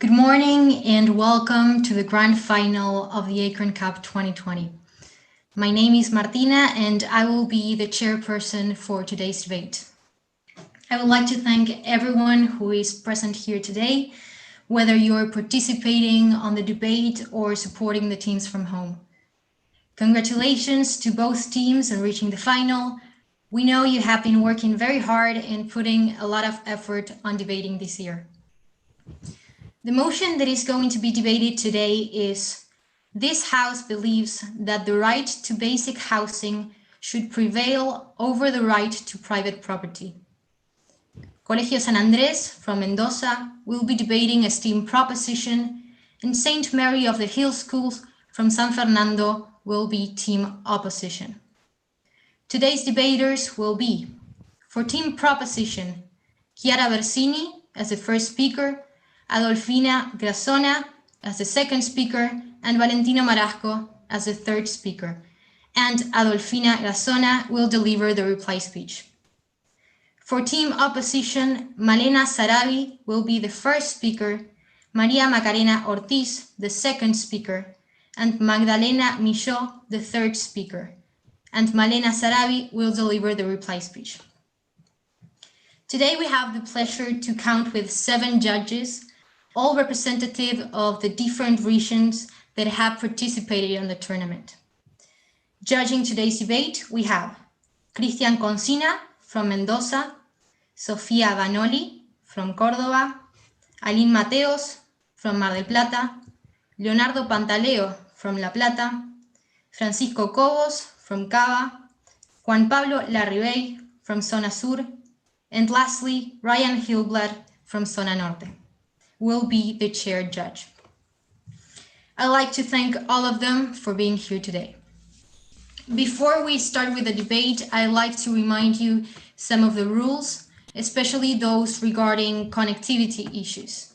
Good morning and welcome to the grand final of the Acorn Cup 2020. My name is Martina and I will be the chairperson for today's debate. I would like to thank everyone who is present here today, whether you're participating on the debate or supporting the teams from home. Congratulations to both teams on reaching the final. We know you have been working very hard and putting a lot of effort on debating this year. The motion that is going to be debated today is: this House believes that the right to basic housing should prevail over the right to private property. Colegio San Andrés from Mendoza will be debating a STEAM proposition, and St. Mary of the Hill Schools from San Fernando will be team opposition. Today's debaters will be, for team proposition, Chiara Bersini as the first speaker, Adolfina Grasona as the second speaker, and Valentino Marasco as the third speaker. And Adolfina Grasona will deliver the reply speech. For team opposition, Malena Sarabi will be the first speaker, Maria Macarena Ortiz the second speaker, and Magdalena Michaud the third speaker. And Malena Sarabi will deliver the reply speech. Today we have the pleasure to count with 7 judges, all representative of the different regions that have participated in the tournament. Judging today's debate, we have Cristian Concina from Mendoza, Sofía Vanoli from Córdoba, Aline Mateos from Mar del Plata, Leonardo Pantaleo from La Plata, Francisco Cobos from Cava, Juan Pablo Larribey from Zona Sur, and lastly, Ryan Hillblad from Zona Norte will be the chair judge. I'd like to thank all of them for being here today. Before we start with the debate, I'd like to remind you some of the rules, especially those regarding connectivity issues.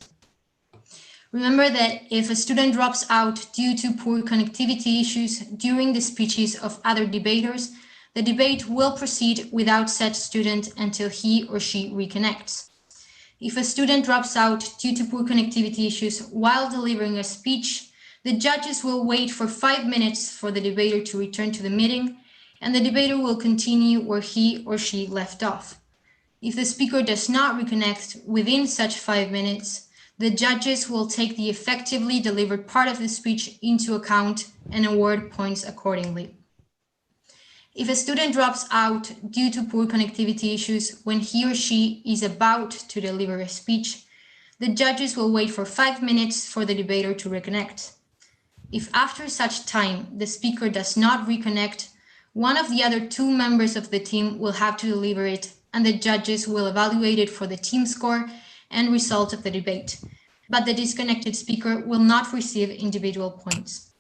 Remember that if a student drops out due to poor connectivity issues during the speeches of other debaters, the debate will proceed without said student until he or she reconnects. If a student drops out due to poor connectivity issues while delivering a speech, the judges will wait for 5 minutes for the debater to return to the meeting, and the debater will continue where he or she left off. If the speaker does not reconnect within such 5 minutes, the judges will take the effectively delivered part of the speech into account and award points accordingly. If a student drops out due to poor connectivity issues when he or she is about to deliver a speech, the judges will wait for 5 minutes for the debater to reconnect. If after such time the speaker does not reconnect, one of the other 2 members of the team will have to deliver it, and the judges will evaluate it for the team score and result of the debate, but the disconnected speaker will not receive individual points.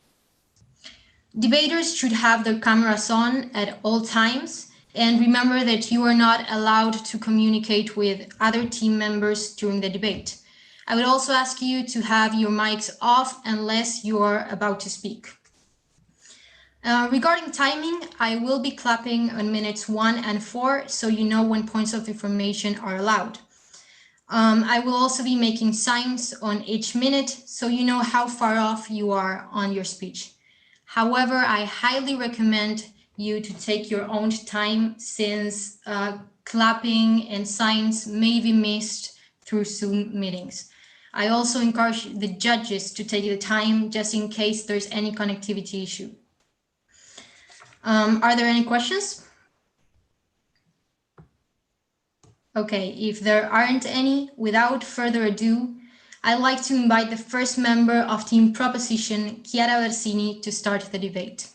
Debaters should have their cameras on at all times, and remember that you are not allowed to communicate with other team members during the debate. I would also ask you to have your mics off unless you are about to speak. Regarding timing, I will be clapping on minutes 1 and 4, so you know when points of information are allowed. I will also be making signs on each minute, so you know how far off you are on your speech. However, I highly recommend you to take your own time, since clapping and signs may be missed through Zoom meetings. I also encourage the judges to take the time just in case there's any connectivity issue. Are there any questions? Okay, if there aren't any, without further ado, I'd like to invite the first member of Team Proposition, Chiara Bersini, to start the debate.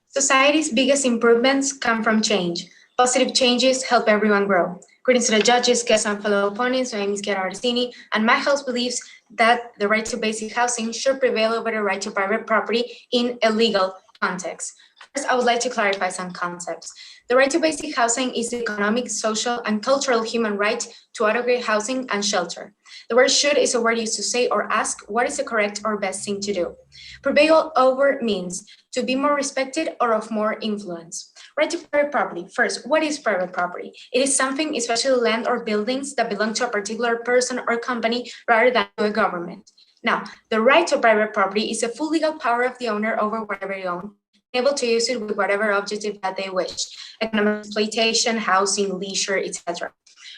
Society's biggest improvements come from change. Positive changes help everyone grow. According to the judges, guests, and fellow opponents, my name is Chiara Bersini, and my house believes that the right to basic housing should prevail over the right to private property in a legal context. First, I would like to clarify some concepts. The right to basic housing is the economic, social, and cultural human right to adequate housing and shelter. The word should is a word used to say or ask what is the correct or best thing to do. Prevail over means to be more respected or of more influence. Right to private property. First, what is private property? It is something, especially land or buildings, that belong to a particular person or company rather than to a government. Now, the right to private property is a full legal power of the owner over whatever they own, able to use it with whatever objective that they wish, economic exploitation, housing, leisure, etc.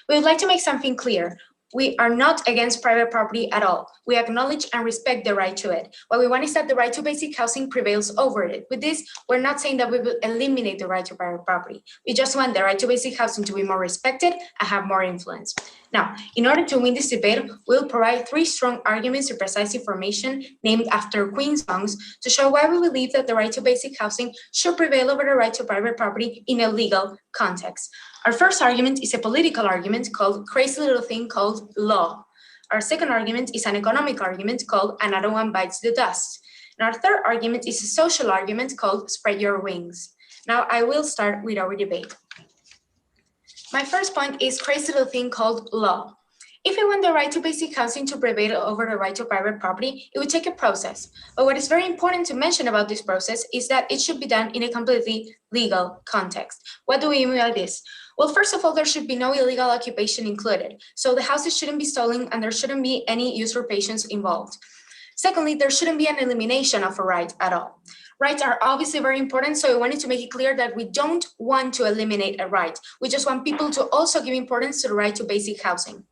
We would like to make something clear. We are not against private property at all. We acknowledge and respect the right to it. What we want is that the right to basic housing prevails over it. With this, we're not saying that we will eliminate the right to private property. We just want the right to basic housing to be more respected and have more influence. Now, in order to win this debate, we'll provide 3 strong arguments to precise information named after Queen songs to show why we believe that the right to basic housing should prevail over the right to private property in a legal context. Our first argument is a political argument called crazy little thing called law. Our second argument is an economic argument called another one bites the dust. And our third argument is a social argument called spread your wings. Now I will start with our debate. My first point is crazy little thing called law. If we want the right to basic housing to prevail over the right to private property, it would take a process. But what is very important to mention about this process is that it should be done in a completely legal context. What do we mean by this? Well, first of all, there should be no illegal occupation included. So the houses shouldn't be stolen and there shouldn't be any usurpations involved. Secondly, there shouldn't be an elimination of a right at all. Rights are obviously very important, so we wanted to make it clear that we don't want to eliminate a right. We just want people to also give importance to the right to basic housing.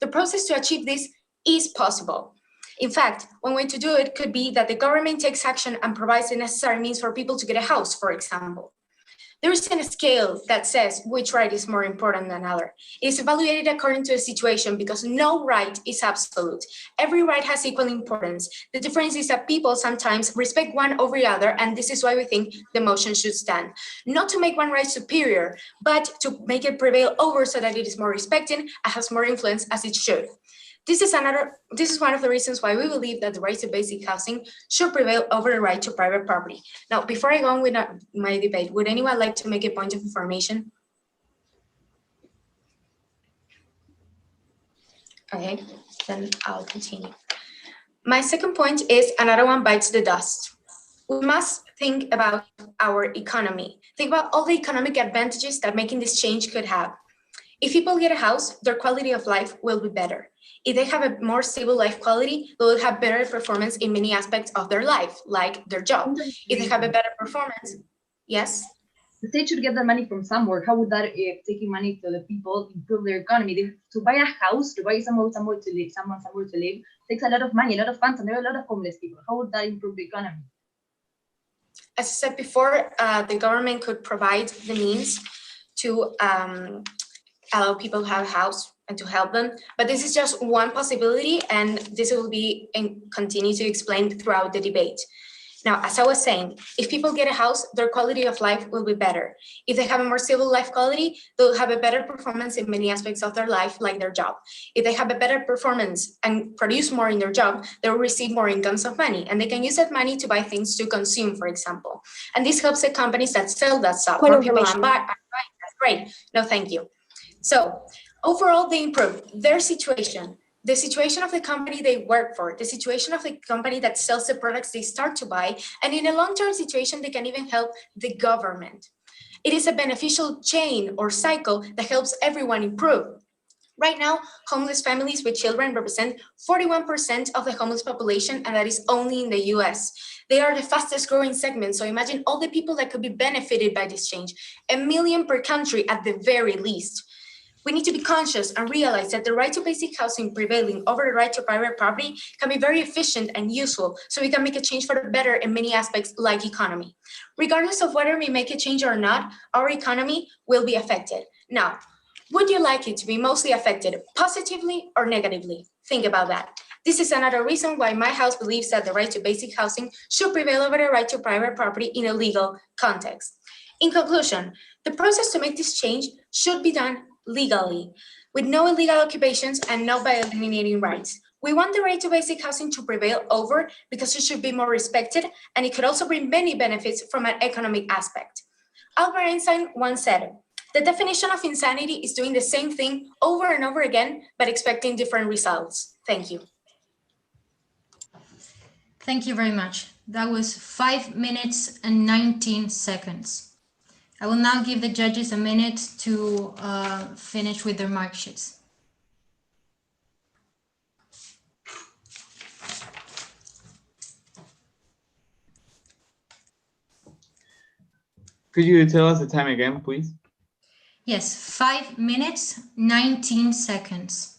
The process to achieve this is possible. In fact, one way to do it could be that the government takes action and provides the necessary means for people to get a house, for example. There isn't a scale that says which right is more important than another. It is evaluated according to the situation because no right is absolute. Every right has equal importance. The difference is that people sometimes respect one over the other, and this is why we think the motion should stand. Not to make one right superior, but to make it prevail over so that it is more respected and has more influence as it should. This is one of the reasons why we believe that the right to basic housing should prevail over the right to private property. Now, before I go on with my debate, would anyone like to make a point of information? Okay, then I'll continue. My second point is another one bites the dust. We must think about our economy. Think about all the economic advantages that making this change could have. If people get a house, their quality of life will be better. If they have a more stable life quality, they will have better performance in many aspects of their life, like their job. If they have a better performance, yes? The state should get the money from somewhere. How would that, taking money to the people, improve their economy? To buy a house, to buy somewhere to live, takes a lot of money, a lot of funds, and there are a lot of homeless people. How would that improve the economy? As I said before, the government could provide the means to allow people to have a house and to help them. But this is just one possibility, and this will be and continue to explain throughout the debate. Now, as I was saying, if people get a house, their quality of life will be better. If they have a more stable life quality, they'll have a better performance in many aspects of their life, like their job. If they have a better performance and produce more in their job, they will receive more incomes of money, and they can use that money to buy things to consume, for example. And this helps the companies that sell that stuff. More people are buying. That's great. No, thank you. So overall, they improve their situation, the situation of the company they work for, the situation of the company that sells the products they start to buy, and in a long-term situation, they can even help the government. It is a beneficial chain or cycle that helps everyone improve. Right now, homeless families with children represent 41% of the homeless population, and that is only in the US. They are the fastest growing segment, so imagine all the people that could be benefited by this change, 1 million per country at the very least. We need to be conscious and realize that the right to basic housing prevailing over the right to private property can be very efficient and useful, so we can make a change for the better in many aspects like economy. Regardless of whether we make a change or not, our economy will be affected. Now, would you like it to be mostly affected positively or negatively? Think about that. This is another reason why my house believes that the right to basic housing should prevail over the right to private property in a legal context. In conclusion, the process to make this change should be done legally, with no illegal occupations and not by eliminating rights. We want the right to basic housing to prevail over because it should be more respected, and it could also bring many benefits from an economic aspect. Albert Einstein once said, "The definition of insanity is doing the same thing over and over again, but expecting different results." Thank you. Thank you very much. That was 5 minutes and 19 seconds. I will now give the judges a minute to finish with their mark sheets. Could you tell us the time again, please? Yes, 5 minutes, 19 seconds.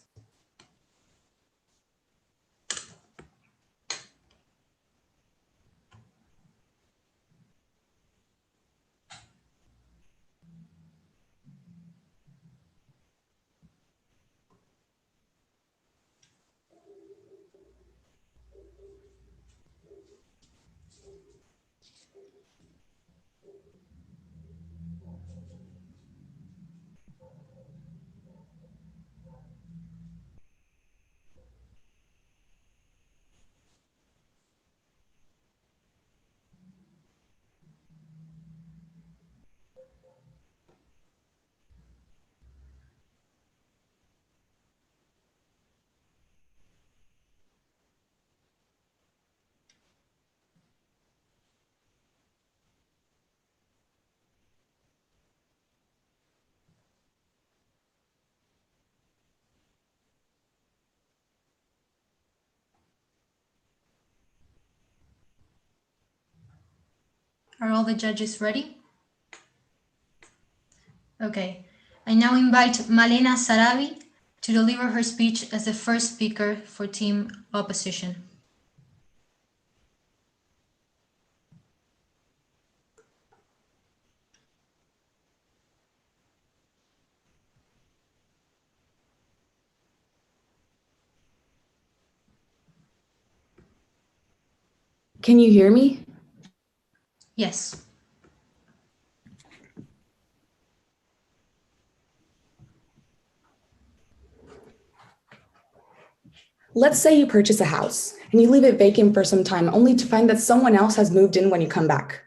Are all the judges ready? Okay. I now invite Malena Sarabi to deliver her speech as the first speaker for team opposition. Can you hear me? Yes. Let's say you purchase a house and you leave it vacant for some time only to find that someone else has moved in when you come back.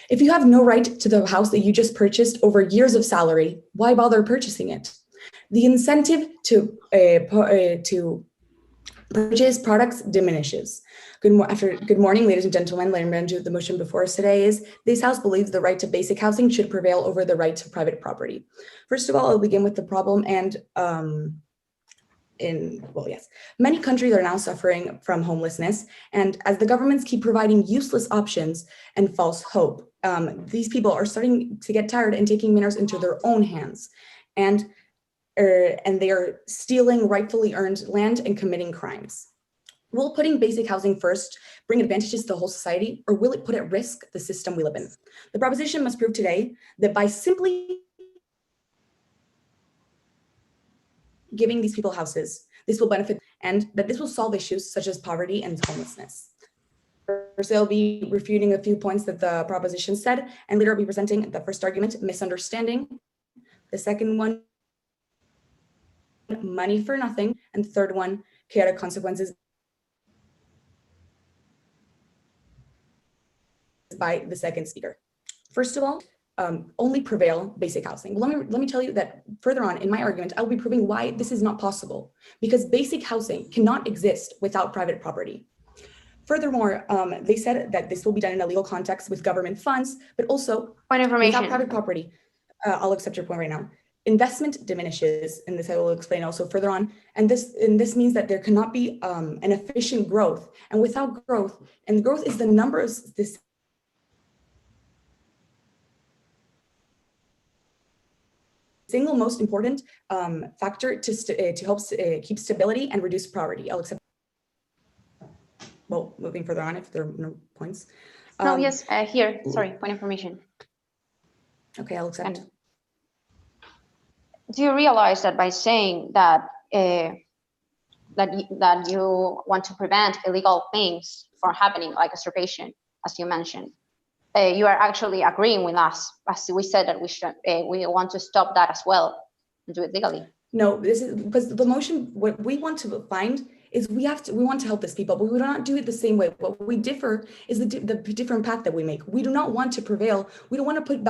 If you have no right to the house that you just purchased over years of salary, why bother purchasing it? The incentive to purchase products diminishes. Good morning, ladies and gentlemen. The motion before us today is this House believes the right to basic housing should prevail over the right to private property. First of all, I'll begin with the problem and many countries are now suffering from homelessness. And as the governments keep providing useless options and false hope, these people are starting to get tired and taking matters into their own hands. And they are stealing rightfully earned land and committing crimes. Will putting basic housing first bring advantages to the whole society, or will it put at risk the system we live in? The proposition must prove today that by simply giving these people houses, this will benefit, and that this will solve issues such as poverty and homelessness. First, I'll be refuting a few points that the proposition said, and later I'll be presenting the first argument, misunderstanding. The second one, money for nothing. And the third one, chaotic consequences by the second speaker. First of all, only prevail basic housing. Well, let me tell you that further on in my argument, I'll be proving why this is not possible, because basic housing cannot exist without private property. Furthermore, they said that this will be done in a legal context with government funds, but also without private property. I'll accept your point right now. Investment diminishes, and this I will explain also further on. And this means that there cannot be an efficient growth, and without growth, and growth is the numbers. This single most important factor to help keep stability and reduce poverty. I'll accept. Well, moving further on, if there are no points. Here, sorry, point information. Okay, I'll accept. Do you realize that by saying that that you want to prevent illegal things from happening, like usurpation, as you mentioned, you are actually agreeing with us, as we said that we should, we want to stop that as well and do it legally. No, this is because the motion, what we want to find is we want to help these people, but we do not do it the same way. What we differ is the different path that we make. We do not want to prevail. We don't want to put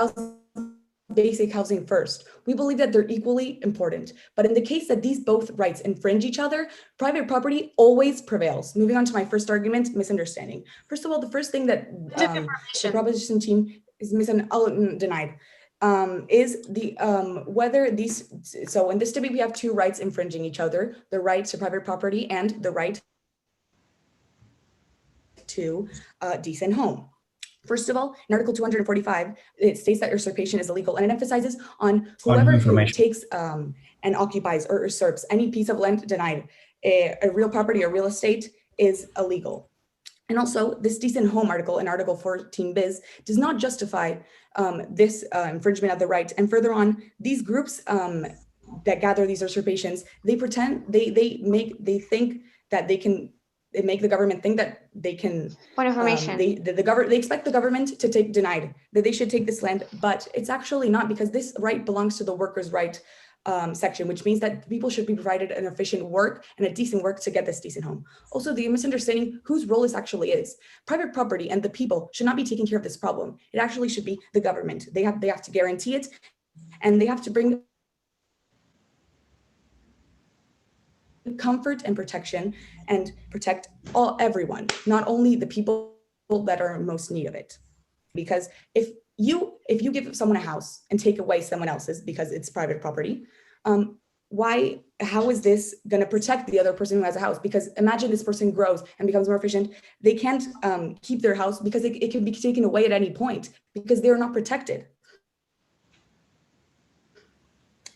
basic housing first. We believe that they're equally important. But in the case that these both rights infringe each other, private property always prevails. Moving on to my first argument, misunderstanding. First of all, the first thing that the proposition team is denied. Is the whether these, so in this debate we have two rights infringing each other, the right to private property and the right to a decent home. First of all, in Article 245, it states that usurpation is illegal, and it emphasizes on whoever who takes and occupies or usurps any piece of land denied a real property or real estate is illegal. And also, this decent home article in Article 14 bis does not justify this infringement of the right. And further on, these groups that gather these usurpations, they pretend, they think that they can, they make the government think that they can. What information? They expect the government to take denied, that they should take this land, but it's actually not, because this right belongs to the workers' right section, which means that people should be provided an efficient work and a decent work to get this decent home. Also, the misunderstanding whose role this actually is. Private property and the people should not be taking care of this problem. It actually should be the government. They have to guarantee it, and they have to bring comfort and protection and protect everyone, not only the people that are in most need of it. Because if you give someone a house and take away someone else's because it's private property, how is this going to protect the other person who has a house? Because imagine this person grows and becomes more efficient. They can't keep their house because it can be taken away at any point because they're not protected.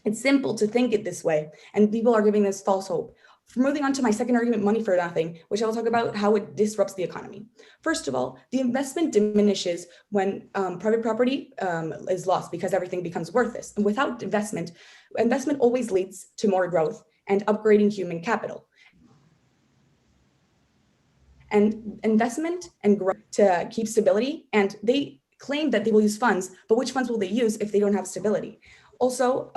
It's simple to think it this way, and people are giving this false hope. Moving on to my second argument, money for nothing, which I will talk about how it disrupts the economy. First of all, the investment diminishes when private property is lost because everything becomes worthless. And without investment always leads to more growth and upgrading human capital. And investment and growth to keep stability, and they claim that they will use funds, but which funds will they use if they don't have stability? Also,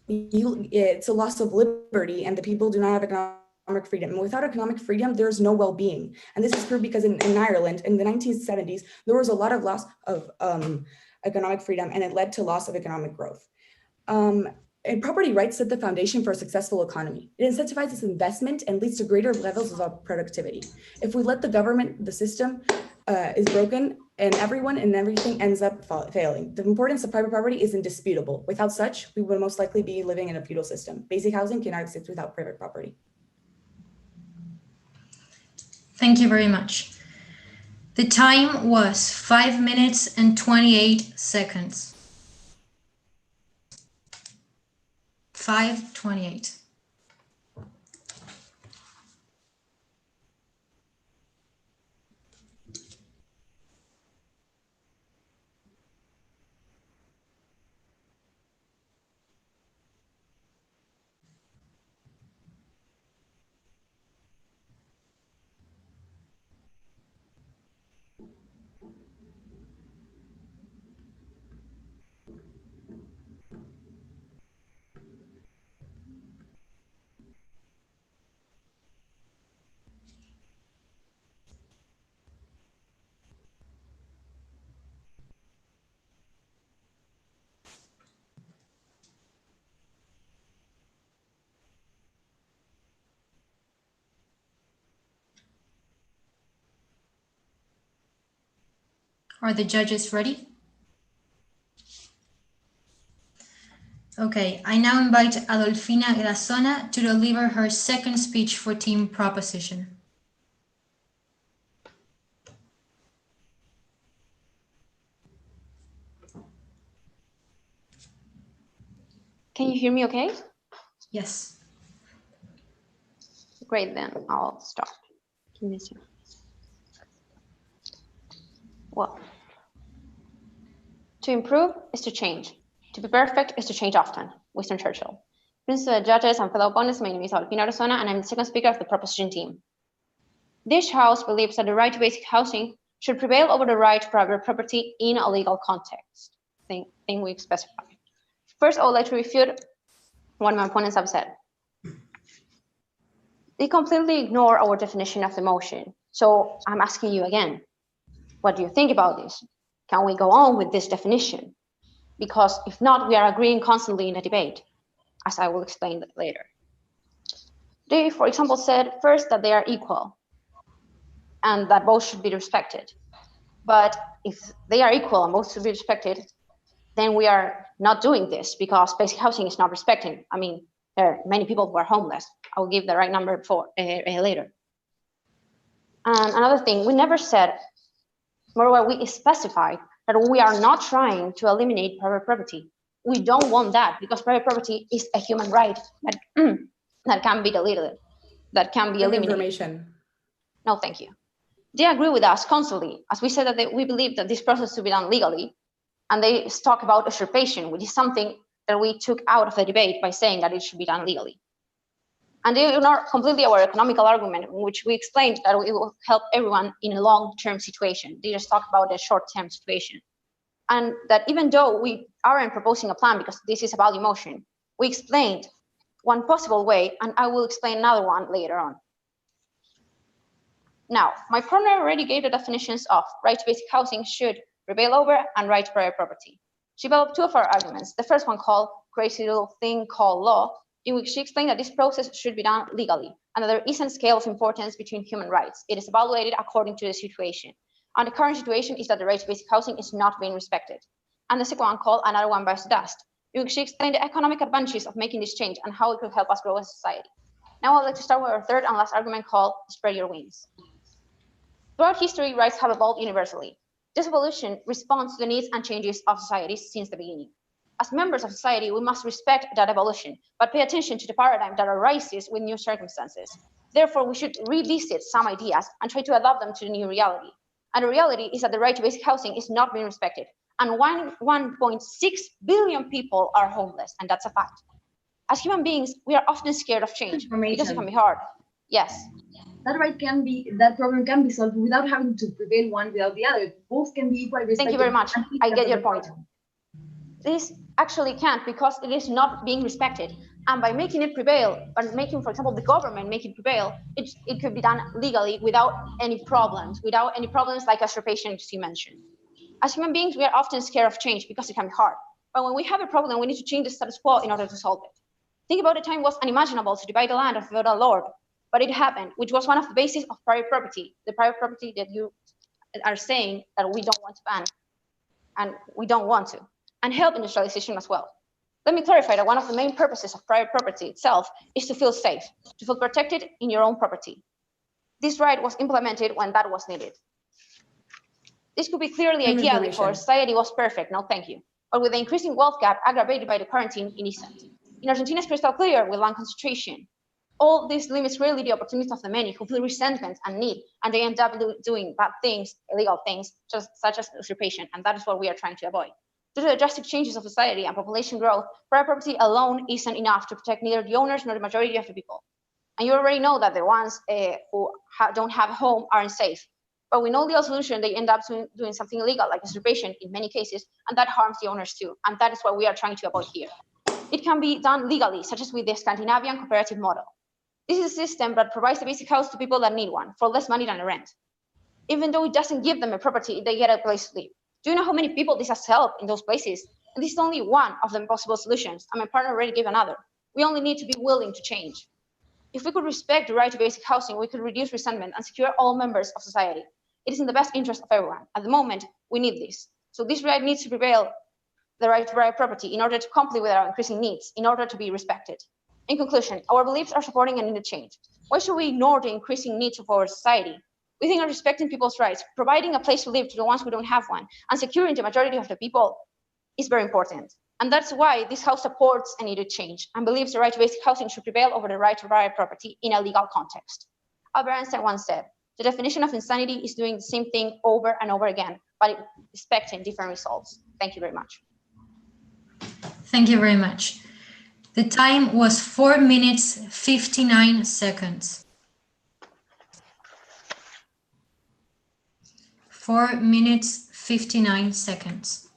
it's a loss of liberty, and the people do not have economic freedom. And without economic freedom, there's no well-being. And this is proved because in Ireland in the 1970s, there was a lot of loss of economic freedom, and it led to loss of economic growth. And property rights set the foundation for a successful economy. It incentivizes investment and leads to greater levels of productivity. If we let the government, the system is broken, and everyone and everything ends up failing. The importance of private property is indisputable. Without such, we would most likely be living in a feudal system. Basic housing cannot exist without private property. Thank you very much. The time was 5 minutes and 28 seconds. 5:28. Are the judges ready? Okay, I now invite Adolfina Erazona to deliver her second speech for team proposition. Can you hear me okay? Yes. Great, then I'll start. Give me a second. Well, to improve is to change. To be perfect is to change often. Winston Churchill. Greetings to the judges and fellow opponents. My name is Adolfina Erazona, and I'm the second speaker of the proposition team. This House believes that the right to basic housing should prevail over the right to private property in a legal context, thing we specified. First, I would like to refute what my opponents have said. They completely ignore our definition of the motion. So I'm asking you again, what do you think about this? Can we go on with this definition? Because if not, we are agreeing constantly in a debate, as I will explain later. They, for example, said first that they are equal and that both should be respected. But if they are equal and both should be respected, then we are not doing this because basic housing is not respected. I mean, there are many people who are homeless. I will give the right number later. And another thing, we never said, moreover, we specified that we are not trying to eliminate private property. We don't want that because private property is a human right that, that can be deleted, that can be eliminated. Information. No, thank you. They agree with us constantly, as we said that we believe that this process should be done legally, and they talk about usurpation, which is something that we took out of the debate by saying that it should be done legally. And they ignore completely our economical argument, in which we explained that it will help everyone in a long-term situation. They just talk about a short-term situation. And that even though we aren't proposing a plan because this is a value motion, we explained one possible way, and I will explain another one later on. Now, my partner already gave the definitions of right to basic housing should prevail over and right to private property. She developed two of our arguments. The first one called crazy little thing called law, in which she explained that this process should be done legally and that there isn't scale of importance between human rights. It is evaluated according to the situation. And the current situation is that the right to basic housing is not being respected. And the second one called another one bites the dust, in which she explained the economic advantages of making this change and how it could help us grow as a society. Now I'd like to start with our third and last argument called spread your wings. Throughout history, rights have evolved universally. This evolution responds to the needs and changes of societies since the beginning. As members of society, we must respect that evolution, but pay attention to the paradigm that arises with new circumstances. Therefore, we should revisit some ideas and try to adapt them to the new reality. And the reality is that the right to basic housing is not being respected. And 1.6 billion people are homeless, and that's a fact. As human beings, we are often scared of change because it can be hard. Yes. That problem can be solved without having to prevail one without the other. Both can be equally respected. Thank you very much. I get your point. This actually can't because it is not being respected. And by making it prevail, by making, for example, the government make it prevail, it could be done legally without any problems like usurpation, as you mentioned. As human beings, we are often scared of change because it can be hard. But when we have a problem, we need to change the status quo in order to solve it. Think about the time it was unimaginable to divide the land of a feudal lord, but it happened, which was one of the bases of private property, the private property that you are saying that we don't want to ban, and we don't want to, and help industrialization as well. Let me clarify that one of the main purposes of private property itself is to feel safe, to feel protected in your own property. This right was implemented when that was needed. This could be clearly ideal if our society was perfect, no thank you. But with the increasing wealth gap aggravated by the quarantine, it isn't. In Argentina, it's crystal clear with land concentration. All this limits really the opportunities of the many who feel resentment and need, and they end up doing bad things, illegal things, such as usurpation, and that is what we are trying to avoid. Due to the drastic changes of society and population growth, private property alone isn't enough to protect neither the owners nor the majority of the people. And you already know that the ones who don't have a home aren't safe. But with no legal solution, they end up doing something illegal, like usurpation in many cases, and that harms the owners too. And that is what we are trying to avoid here. It can be done legally, such as with the Scandinavian cooperative model. This is a system that provides a basic house to people that need one for less money than a rent. Even though it doesn't give them a property, they get a place to live. Do you know how many people this has helped in those places? And this is only one of the possible solutions, and my partner already gave another. We only need to be willing to change. If we could respect the right to basic housing, we could reduce resentment and secure all members of society. It is in the best interest of everyone. At the moment, we need this. So this right needs to prevail, the right to private property, in order to comply with our increasing needs, in order to be respected. In conclusion, our beliefs are supporting a needed change. Why should we ignore the increasing needs of our society? We think that respecting people's rights, providing a place to live to the ones who don't have one, and securing the majority of the people is very important. And that's why this House supports a needed change and believes the right to basic housing should prevail over the right to private property in a legal context. Albert Einstein once said, the definition of insanity is doing the same thing over and over again, but expecting different results. Thank you very much. Thank you very much. The time was 4 minutes, 59 seconds. 4 minutes, 59 seconds.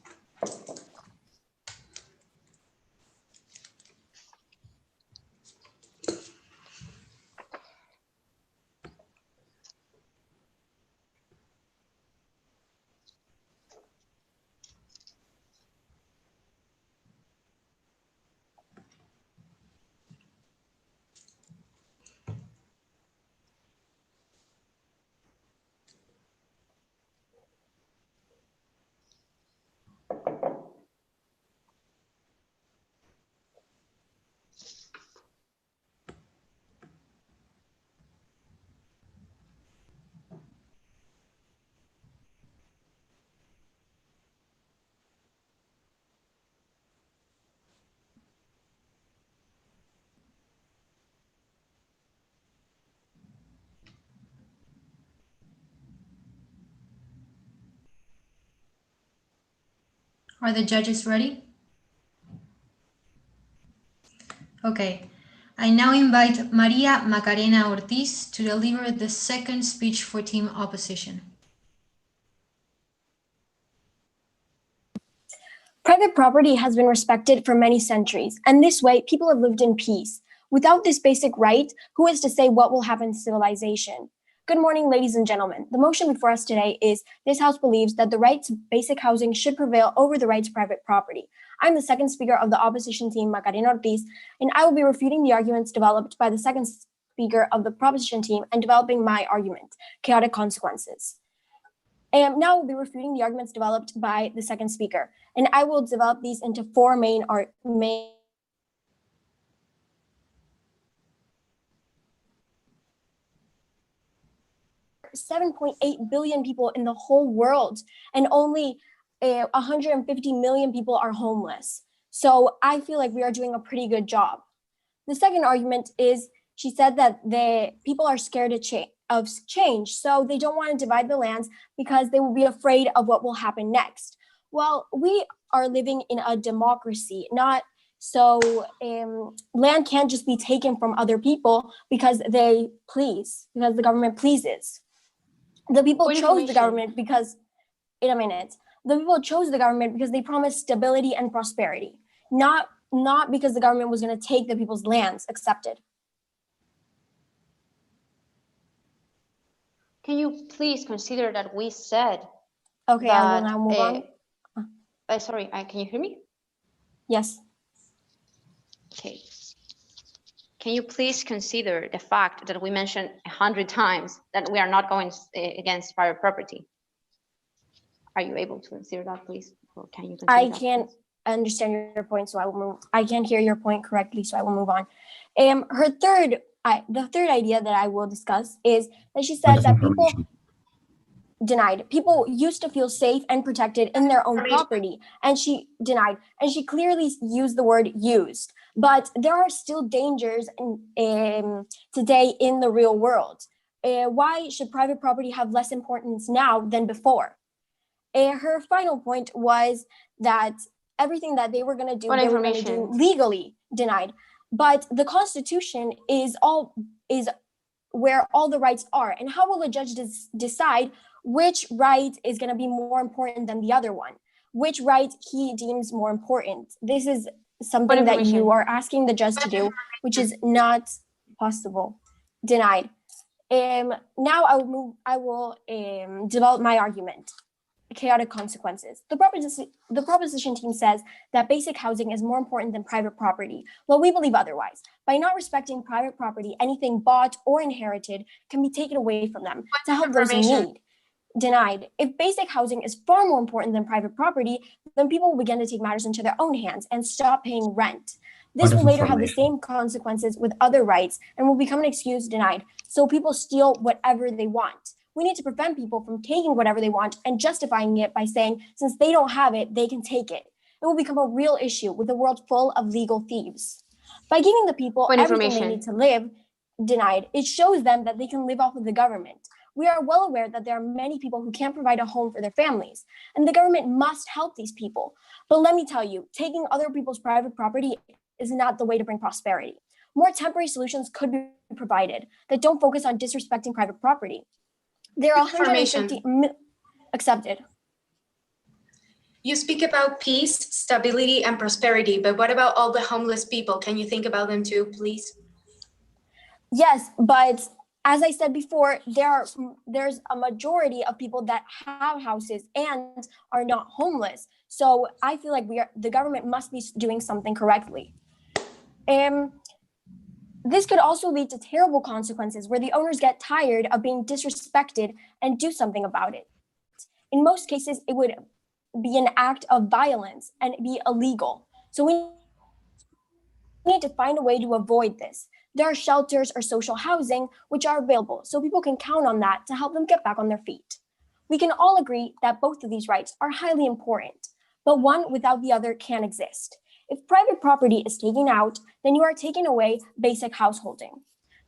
Are the judges ready? Okay. I now invite Maria Macarena Ortiz to deliver the second speech for team opposition. Private property has been respected for many centuries, and this way people have lived in peace. Without this basic right, who is to say what will happen to civilization? Good morning, ladies and gentlemen. The motion before us today is this House believes that the right to basic housing should prevail over the right to private property. I'm the second speaker of the opposition team, Macarena Ortiz, and I will be refuting the arguments developed by the second speaker of the proposition team and developing my argument, chaotic consequences. And now we'll be refuting the arguments developed by the second speaker, and I will develop these into four main 7.8 billion people in the whole world, and only 150 million people are homeless. So I feel like we are doing a pretty good job. The second argument is she said that the people are scared of change, so they don't want to divide the lands because they will be afraid of what will happen next. Well, we are living in a democracy, not so land can't just be taken from other people because they please, because the government pleases. The people chose the government because, in a minute, the people chose the government because they promised stability and prosperity, not because the government was going to take the people's lands accepted. Can you please consider that we said Okay, that, I will now move on. Sorry, can you hear me? Yes. Okay. Can you please consider the fact that we mentioned 100 times that we are not going against private property? Are you able to consider that, please? Or can you? I can't understand your point, so I will move. I can't hear your point correctly, so I will move on. The third idea that I will discuss is that she said that people used to feel safe and protected in their own property, and she denied, and she clearly used the word used. But there are still dangers today in the real world. Why should private property have less importance now than before? Her final point was that everything that they were going to do, they were going to do legally. Denied. But the Constitution is where all the rights are. And how will a judge decide which right is going to be more important than the other one? Which right he deems more important? This is something that you are asking the judge to do, which is not possible. Denied. Now I will develop my argument. Chaotic consequences. The proposition team says that basic housing is more important than private property. Well, we believe otherwise. By not respecting private property, anything bought or inherited can be taken away from them to help those in need. Denied. If basic housing is far more important than private property, then people will begin to take matters into their own hands and stop paying rent. This will later have the same consequences with other rights and will become an excuse. Denied. So people steal whatever they want. We need to prevent people from taking whatever they want and justifying it by saying, since they don't have it, they can take it. It will become a real issue with a world full of legal thieves. By giving the people everything they need to live, denied, it shows them that they can live off of the government. We are well aware that there are many people who can't provide a home for their families, and the government must help these people. But let me tell you, taking other people's private property is not the way to bring prosperity. More temporary solutions could be provided that don't focus on disrespecting private property. There are 150 accepted. You speak about peace, stability, and prosperity, but what about all the homeless people? Can you think about them too, please? Yes, but as I said before, there's a majority of people that have houses and are not homeless. So I feel like the government must be doing something correctly. This could also lead to terrible consequences where the owners get tired of being disrespected and do something about it. In most cases, it would be an act of violence and be illegal. So we need to find a way to avoid this. There are shelters or social housing which are available, so people can count on that to help them get back on their feet. We can all agree that both of these rights are highly important, but one without the other can't exist. If private property is taken out, then you are taking away basic householding.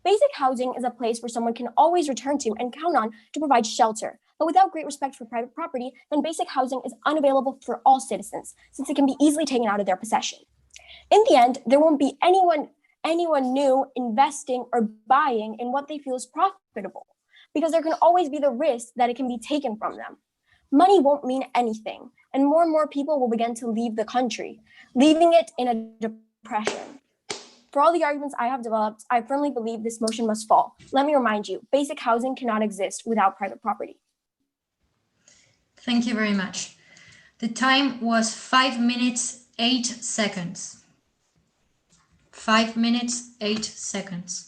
Basic housing is a place where someone can always return to and count on to provide shelter, But without great respect for private property, then basic housing is unavailable for all citizens, since it can be easily taken out of their possession. In the end, there won't be anyone new investing or buying in what they feel is profitable, because there can always be the risk that it can be taken from them. Money won't mean anything, and more people will begin to leave the country, leaving it in a depression. For all the arguments I have developed, I firmly believe this motion must fall. Let me remind you, basic housing cannot exist without private property. Thank you very much. The time was 5 minutes, 8 seconds. 5 minutes, 8 seconds.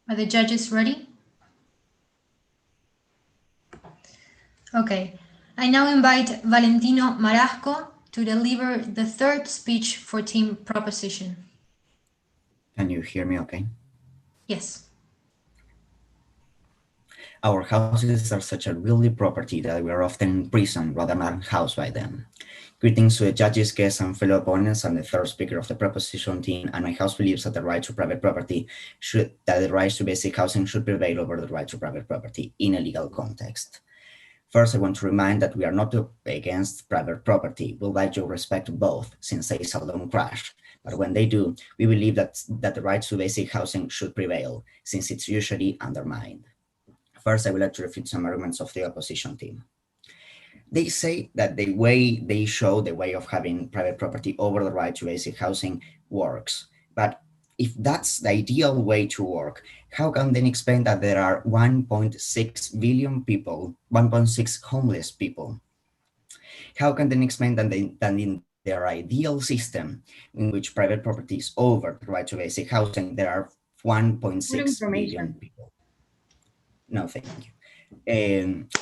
Are the judges ready? Okay. I now invite Valentino Marasco to deliver the third speech for Team Proposition. Can you hear me okay? Yes. Our houses are such a really property that we are often in prison rather than housed by them. Greetings to the judges, guests, and fellow opponents. I'm the third speaker of the proposition team, and my house believes that the right to private property that the right to basic housing should prevail over the right to private property in a legal context. First, I want to remind that we are not against private property. We'd like to respect both, since they seldom crash. But when they do, we believe that the right to basic housing should prevail, since it's usually undermined. First, I would like to refute some arguments of the opposition team. They say that the way they show the way of having private property over the right to basic housing works. But if that's the ideal way to work, how can they explain that there are 1.6 billion people, 1.6 homeless people? How can they explain that in their ideal system, in which private property is over the right to basic housing, there are 1.6 billion people? No, thank you.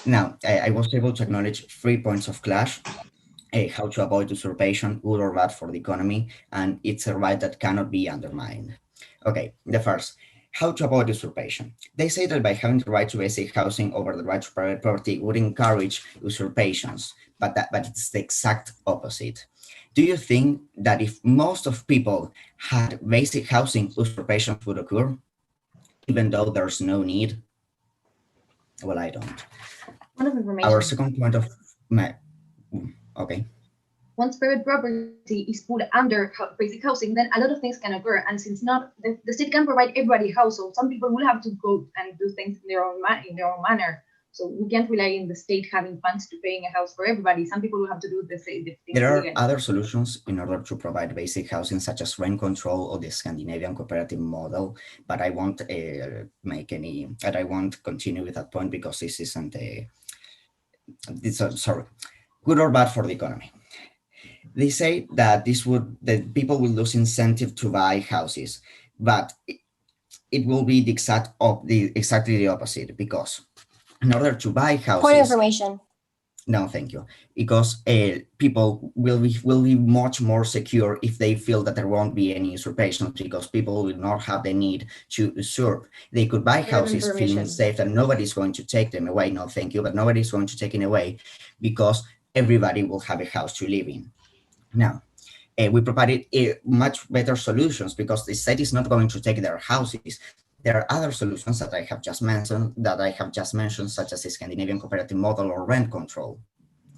Now, I was able to acknowledge 3 points of clash: how to avoid usurpation, good or bad for the economy, and it's a right that cannot be undermined. Okay, the first, how to avoid usurpation. They say that by having the right to basic housing over the right to private property would encourage usurpations, but it's the exact opposite. Do you think that if most of people had basic housing, usurpations would occur, even though there's no need? Well, I don't. Point of information. Our second point of okay. Once private property is put under basic housing, then a lot of things can occur. And since not the state can provide everybody house, so some people will have to go and do things in their own manner. So we can't rely on the state having funds to paying a house for everybody. Some people will have to do the things. There are other solutions in order to provide basic housing, such as rent control or the Scandinavian cooperative model. But I won't I won't continue with that point because this isn't sorry, good or bad for the economy. They say that that people will lose incentive to buy houses, but it will be exactly the opposite, because in order to buy houses. Point of information. No, thank you. Because people will be much more secure if they feel that there won't be any usurpation, because people will not have the need to usurp. They could buy houses feeling safe that nobody's going to take them away. No, thank you, but nobody's going to take it away because everybody will have a house to live in. Now, we provided much better solutions because the state is not going to take their houses. There are other solutions that I have just mentioned, such as the Scandinavian cooperative model or rent control.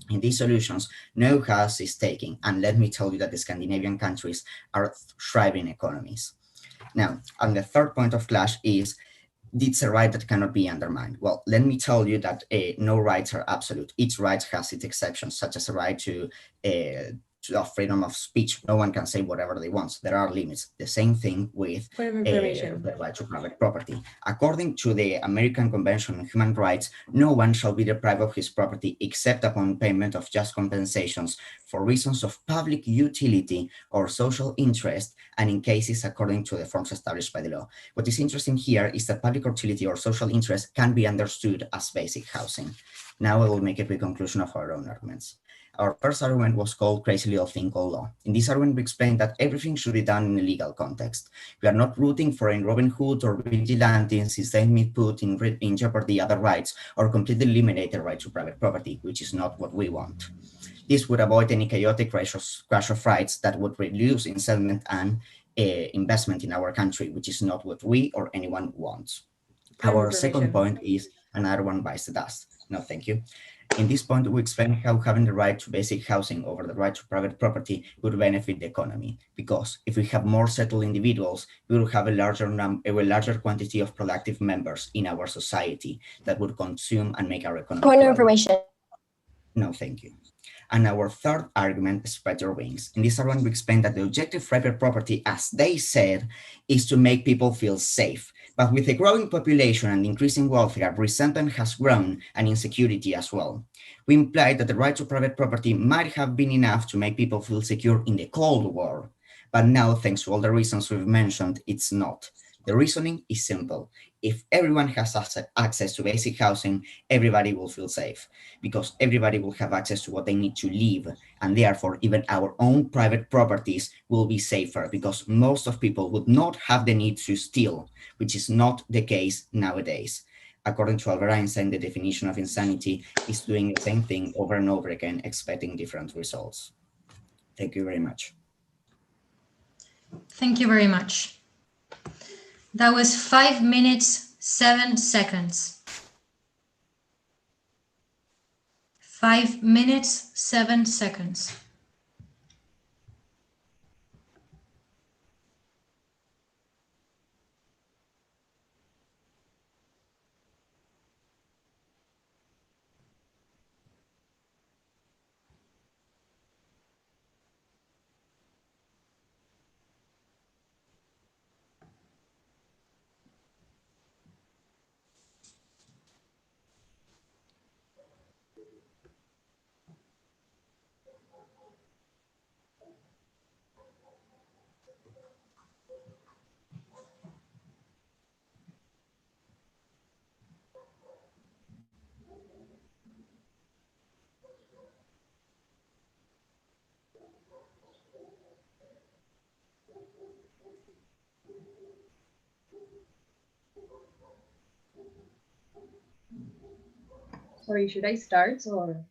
In these solutions, no house is taken, and let me tell you that the Scandinavian countries are thriving economies. Now, and the third point of clash is It's a right that cannot be undermined. Well, let me tell you that no rights are absolute. Each right has its exceptions, such as a right to freedom of speech. No one can say whatever they want. There are limits. The same thing with Point of information. the right to private property. According to the American Convention on Human Rights, no one shall be deprived of his property except upon payment of just compensations for reasons of public utility or social interest, and in cases according to the forms established by the law. What is interesting here is that public utility or social interest can be understood as basic housing. Now I will make a quick conclusion of our own arguments. Our first argument was called Crazy Little Thing Called Law. In this argument, we explained that everything should be done in a legal context. We are not rooting for a Robin Hood or vigilantes since they may put in jeopardy other rights or completely eliminate the right to private property, which is not what we want. This would avoid any chaotic crash of rights that would reduce investment and investment in our country, which is not what we or anyone wants. Our second point is another one bites the dust. No, thank you. In this point, we explain how having the right to basic housing over the right to private property would benefit the economy, because if we have more settled individuals, we will have a larger quantity of productive members in our society that would consume and make our economy Point of grow. information. No, thank you. And our third argument, spread your wings. In this argument, we explain that the objective of private property, as they said, is to make people feel safe. But with a growing population and increasing welfare, resentment has grown and insecurity as well. We implied that the right to private property might have been enough to make people feel secure in the Cold War. But now, thanks to all the reasons we've mentioned, it's not. The reasoning is simple. If everyone has access to basic housing, everybody will feel safe, because everybody will have access to what they need to live, and therefore even our own private properties will be safer, because most of people would not have the need to steal, which is not the case nowadays. According to Albert Einstein, the definition of insanity is doing the same thing over and over again, expecting different results. Thank you very much. Thank you very much. That was 5 minutes, 7 seconds. 5 minutes, 7 seconds. Sorry, should I start or?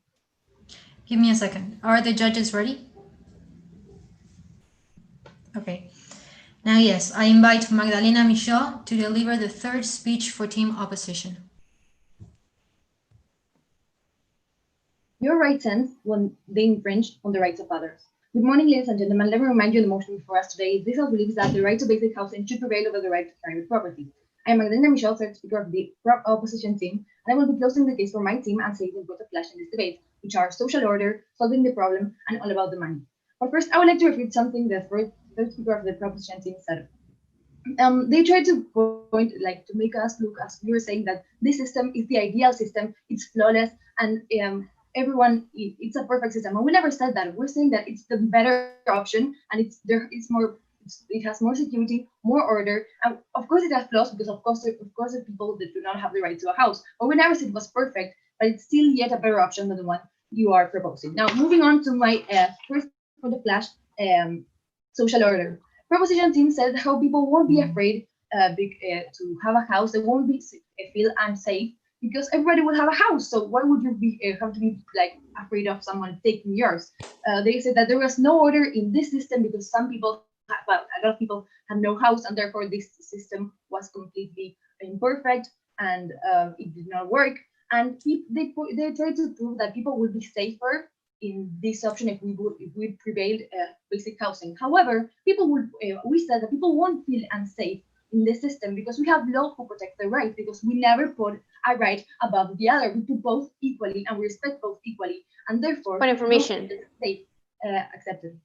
Give me a second. Are the judges ready? Okay. Now, yes, I invite Magdalena Michaud to deliver the third speech for team opposition. Your rights end when they infringe on the rights of others. Good morning, ladies and gentlemen. Let me remind you the motion before us today. This House believes that the right to basic housing should prevail over the right to private property. I am Magdalena Michaud, third speaker of the opposition team, and I will be closing the case for my team and saving both of flash in this debate, which are social order, solving the problem, and all about the money. But first, I would like to refute something that third speaker of the proposition team said. They tried to point, like, to make us look as we were saying that this system is the ideal system, it's flawless, and everyone, it's a perfect system. And we never said that. We're saying that it's the better option, and it has more security, more order, and of course it has flaws, because of course there are people that do not have the right to a house. But we never said it was perfect, but it's still yet a better option than the one you are proposing. Now, moving on to my first for the flash, social order. Proposition team said how people won't be afraid to have a house. They won't feel unsafe because everybody will have a house. So why would you have to be like afraid of someone taking yours? They said that there was no order in this system because a lot of people had no house, and therefore this system was completely imperfect and it did not work. And they tried to prove that people would be safer in this option if we prevailed basic housing. However, we said that people won't feel unsafe in the system because we have laws who protect the right, because we never put a right above the other. We put both equally and we respect both equally, and therefore Point information. They accepted.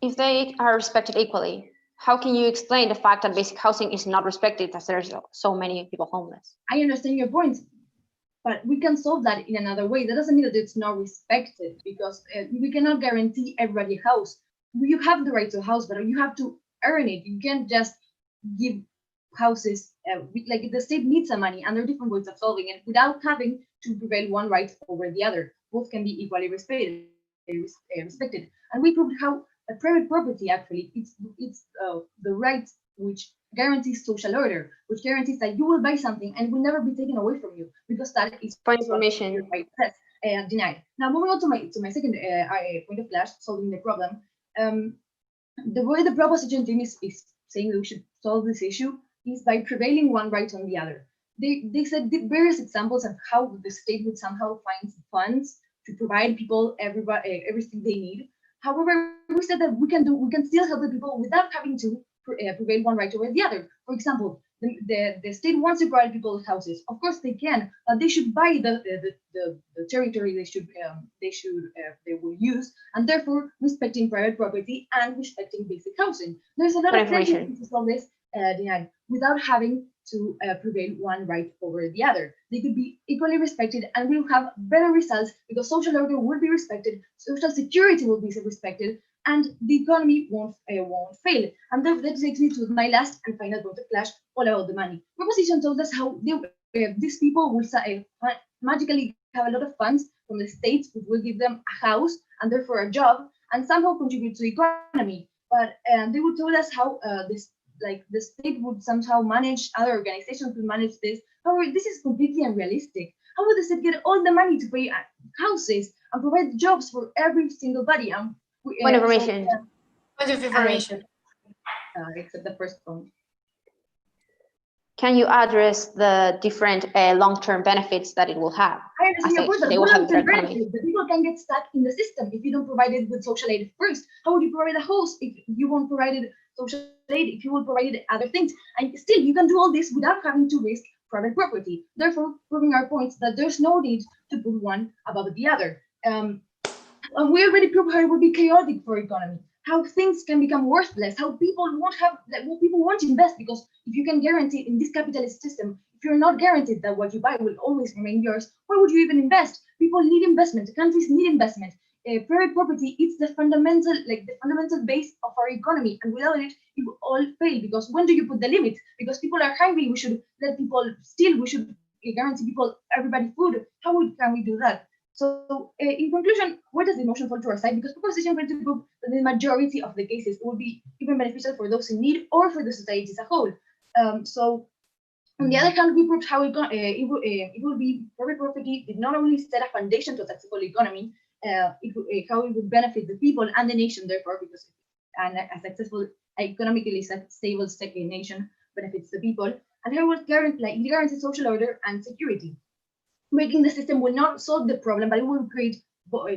If they are respected equally, how can you explain the fact that basic housing is not respected as there's so many people homeless? I understand your point, but we can solve that in another way. That doesn't mean that it's not respected, because we cannot guarantee everybody a house. You have the right to a house, but you have to earn it. You can't just give houses, like the state needs some money, and there are different ways of solving it without having to prevail one right over the other. Both can be equally respected. And we proved how a private property actually it's the right which guarantees social order, which guarantees that you will buy something and it will never be taken away from you, because that is Point information. your right says, denied. Now moving on to my second point of clash, solving the problem. The way the proposition team is saying that we should solve this issue is by prevailing one right on the other. They said various examples of how the state would somehow find funds to provide people everything they need. However, we said that we can still help the people without having to prevail one right over the other. For example, the state wants to provide people with houses. Of course they can, but they should buy the territory they will use, and therefore respecting private property and respecting basic housing. There's a lot of information to solve this without having to prevail one right over the other. They could be equally respected, and we will have better results because social order will be respected, social security will be respected, and the economy won't fail. And that takes me to my last and final point of clash, all about the money. Proposition told us how these people will magically have a lot of funds from the states, which will give them a house and therefore a job, and somehow contribute to the economy. But they would tell us how the state would somehow manage, other organizations would manage this. However, this is completely unrealistic. How would the state get all the money to pay houses and provide jobs for every single body? Point of information. Point of information. Except the first point. Can you address the different long-term benefits that it will have? I understand your point, they will have their economy. The people can get stuck in the system if you don't provide it with social aid first. How would you provide a house if you won't provide it social aid, if you will provide it other things? And still, you can do all this without having to risk private property. Therefore, proving our point that there's no need to put one above the other. And we already proved how it would be chaotic for economy, how things can become worthless, how people won't invest, because if you can guarantee in this capitalist system, if you're not guaranteed that what you buy will always remain yours, why would you even invest? People need investment, countries need investment. Private property is the fundamental base of our economy, and without it, it will all fail. Because when do you put the limit? Because people are hungry, we should let people steal, we should guarantee everybody food. How can we do that? So in conclusion, where does the emotion fall to our side? Because proposition going to prove that in the majority of the cases, it will be even beneficial for those in need or for the society as a whole. So on the other hand, we proved how it will be private property did not only set a foundation to a taxable economy, how it would benefit the people and the nation, therefore, because a successful, economically stable nation benefits the people, and how it will guarantee social order and security. Making the system will not solve the problem, but it will create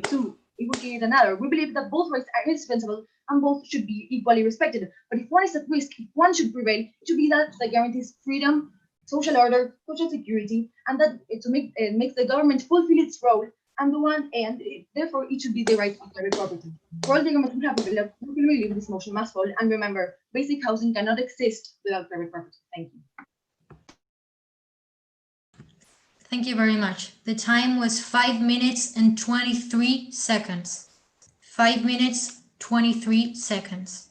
two. It will create another. We believe that both rights are indispensable and both should be equally respected. But if one is at risk, if one should prevail, it should be that guarantees freedom, social order, social security, and that makes the government fulfill its role. Therefore, it should be the right of private property. For all the arguments we have developed, we believe this motion must fall. And remember, basic housing cannot exist without private property. Thank you. Thank you very much. The time was 5 minutes and 23 seconds. 5 minutes, 23 seconds.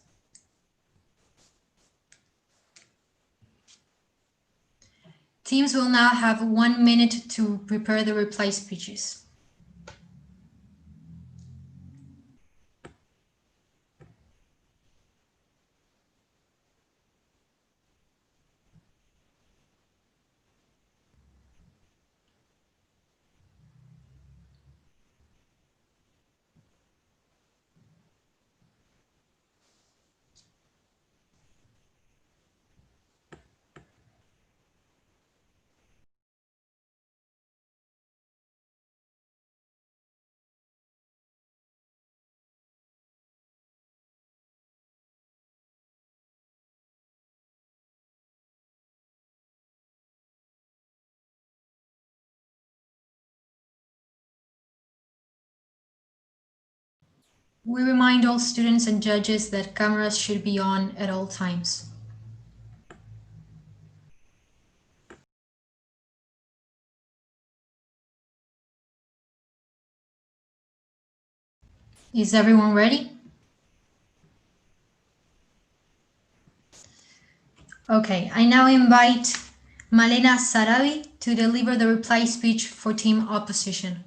Teams will now have 1 minute to prepare the reply speeches. We remind all students and judges that cameras should be on at all times. Is everyone ready? Okay, I now invite Malena Sarabi to deliver the reply speech for team opposition.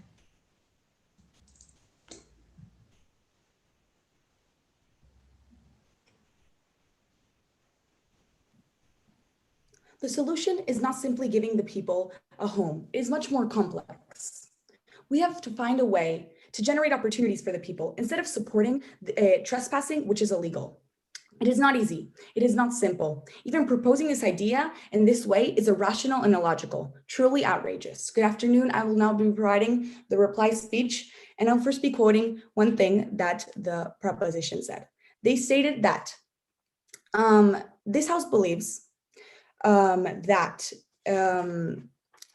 The solution is not simply giving the people a home. It is much more complex. We have to find a way to generate opportunities for the people instead of supporting trespassing, which is illegal. It is not easy. It is not simple. Even proposing this idea in this way is irrational and illogical, truly outrageous. Good afternoon. I will now be providing the reply speech, and I'll first be quoting one thing that the proposition said. They stated that this House believes that the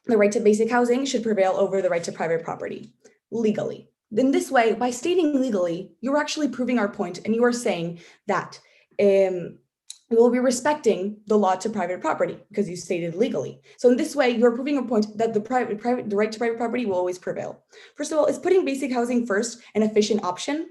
right to basic housing should prevail over the right to private property legally. In this way, by stating legally, you're actually proving our point, and you are saying that we will be respecting the law to private property because you stated legally. So in this way, you're proving a point that the right to private property will always prevail. First of all, is putting basic housing first an efficient option?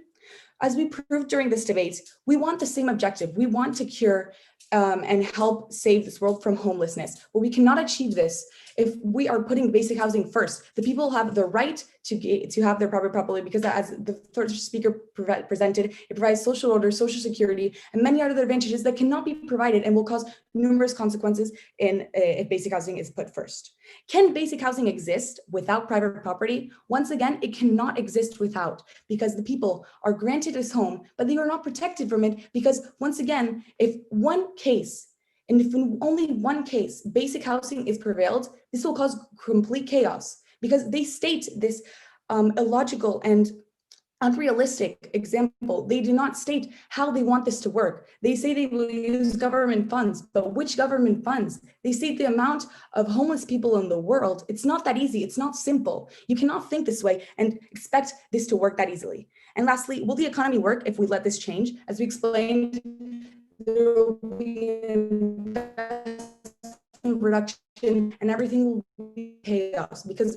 As we proved during this debate, we want the same objective. We want to cure and help save this world from homelessness. But we cannot achieve this if we are putting basic housing first. The people have the right to have their private property because, as the first speaker presented, it provides social order, social security, and many other advantages that cannot be provided and will cause numerous consequences if basic housing is put first. Can basic housing exist without private property? Once again, it cannot exist without, because the people are granted this home, but they are not protected from it because, once again, if one case, and if in only one case basic housing is prevailed, this will cause complete chaos because they state this illogical and unrealistic example. They do not state how they want this to work. They say they will use government funds, but which government funds? They state the amount of homeless people in the world. It's not that easy. It's not simple. You cannot think this way and expect this to work that easily. And lastly, will the economy work if we let this change? As we explained, there will be reduction and everything will be chaos because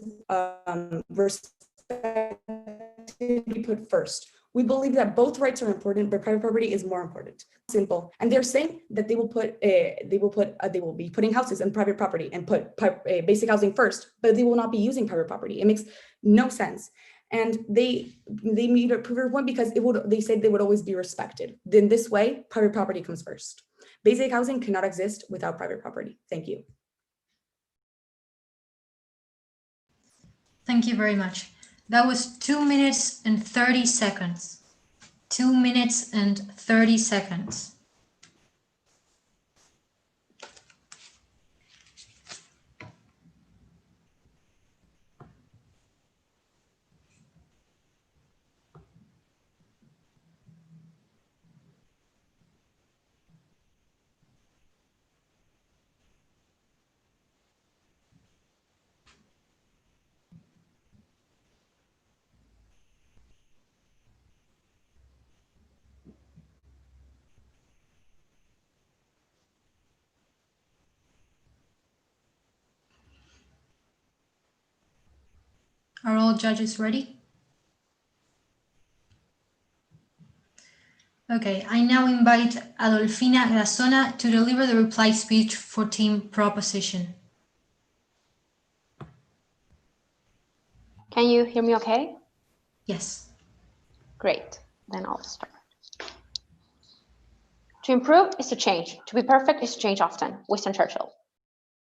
be put first. We believe that both rights are important, but private property is more important. Simple. And they're saying that they will be putting houses and private property and put basic housing first, but they will not be using private property. It makes no sense. And they need a proof point because they said they would always be respected. Then this way, private property comes first. Basic housing cannot exist without private property. Thank you. Thank you very much. That was 2 minutes and 30 seconds. 2 minutes and 30 seconds. Are all judges ready? Okay, I now invite Adolfina Grazona to deliver the reply speech for team proposition. Can you hear me okay? Yes. Great, then I'll start. To improve is to change. To be perfect is to change often. Winston Churchill.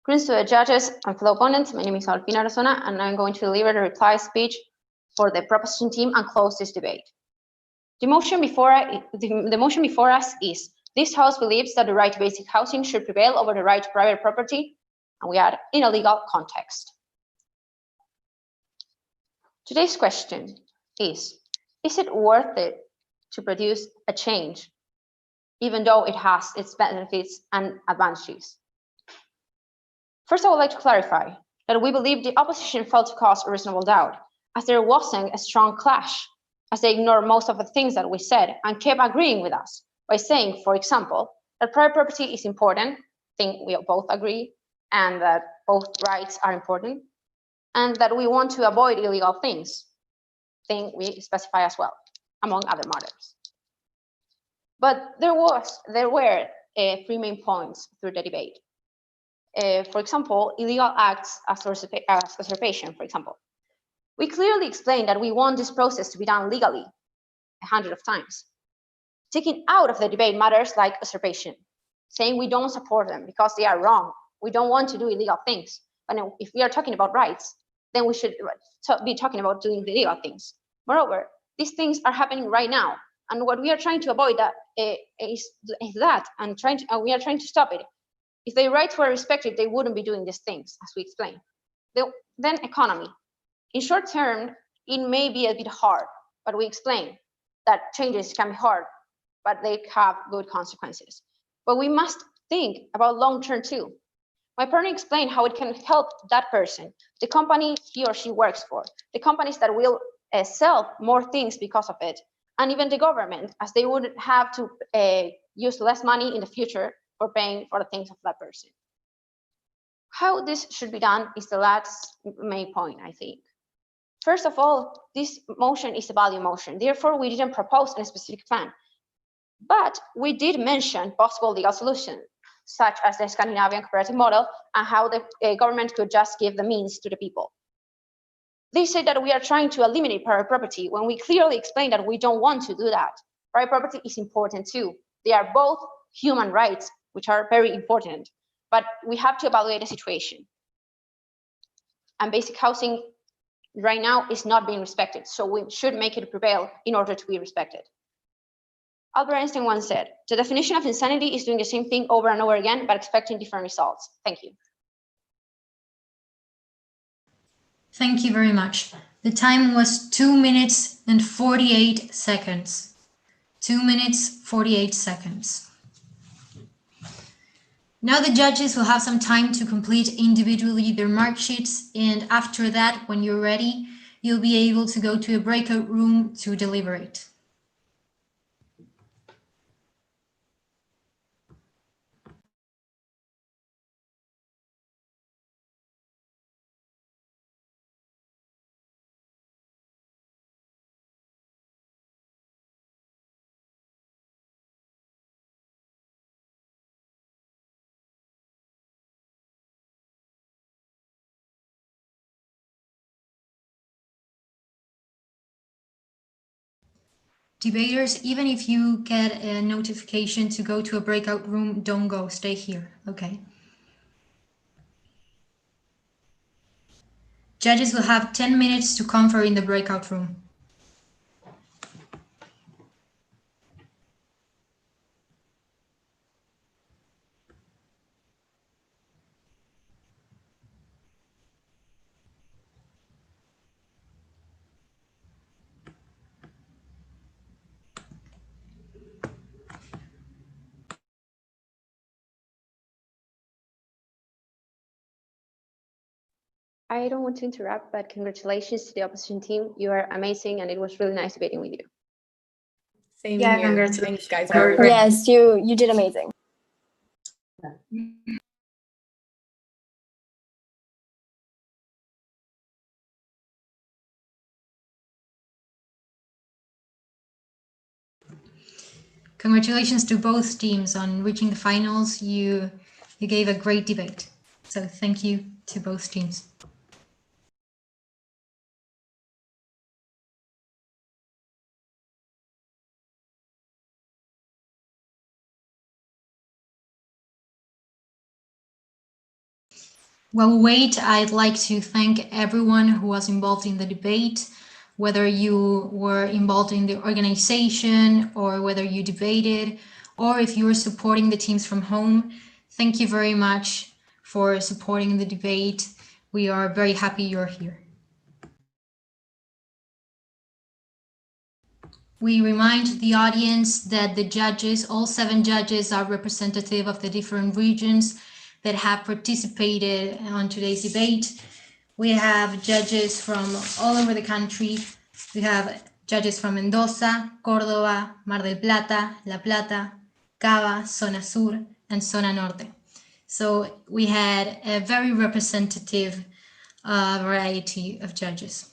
Greetings to the judges and fellow opponents. My name is Adolfina Grazona, and I'm going to deliver the reply speech for the proposition team and close this debate. The motion before us is: this House believes that the right to basic housing should prevail over the right to private property, and we add in a legal context. Today's question is it worth it to produce a change, even though it has its benefits and advantages? First, I would like to clarify that we believe the opposition failed to cause a reasonable doubt, as there wasn't a strong clash as they ignored most of the things that we said and kept agreeing with us by saying, for example, that private property is important, thing we both agree, and that both rights are important, and that we want to avoid illegal things, thing we specify as well, among other matters. But there were three main points through the debate. For example, illegal acts as usurpation, for example. We clearly explained that we want this process to be done legally 100 of times. Taking out of the debate matters like usurpation, saying we don't support them because they are wrong. We don't want to do illegal things. But if we are talking about rights, then we should be talking about doing the legal things. Moreover, these things are happening right now. And what we are trying to avoid is that, and we are trying to stop it. If their rights were respected, they wouldn't be doing these things, as we explained. Then economy. In short term, it may be a bit hard, but we explain that changes can be hard, but they have good consequences. But we must think about long term too. My partner explained how it can help that person, the company he or she works for, the companies that will sell more things because of it, and even the government, as they would have to use less money in the future for paying for the things of that person. How this should be done is the last main point, I think. First of all, this motion is a value motion. Therefore, we didn't propose a specific plan. But we did mention possible legal solutions, such as the Scandinavian cooperative model and how the government could just give the means to the people. They say that we are trying to eliminate private property when we clearly explain that we don't want to do that. Private property is important too. They are both human rights, which are very important, but we have to evaluate the situation. And basic housing right now is not being respected, so we should make it prevail in order to be respected. Albert Einstein once said, the definition of insanity is doing the same thing over and over again, but expecting different results. Thank you. Thank you very much. The time was 2 minutes and 48 seconds. 2 minutes, 48 seconds. Now the judges will have some time to complete individually their mark sheets, and after that, when you're ready, you'll be able to go to a breakout room to deliberate. Debaters, even if you get a notification to go to a breakout room, don't go, stay here, okay? Judges will have 10 minutes to confer in the breakout room. I don't want to interrupt, but congratulations to the opposition team. You are amazing, and it was really nice debating with you. Same Yeah, here. congratulations. Thanks, guys. Yes, you did amazing. Congratulations to both teams on reaching the finals. You gave a great debate. So thank you to both teams. While we wait, I'd like to thank everyone who was involved in the debate, whether you were involved in the organization or whether you debated, or if you were supporting the teams from home. Thank you very much for supporting the debate. We are very happy you're here. We remind the audience that the judges, all 7 judges, are representative of the different regions that have participated on today's debate. We have judges from all over the country. We have judges from Mendoza, Córdoba, Mar del Plata, La Plata, Cava, Zona Sur, and Zona Norte. So we had a very representative variety of judges.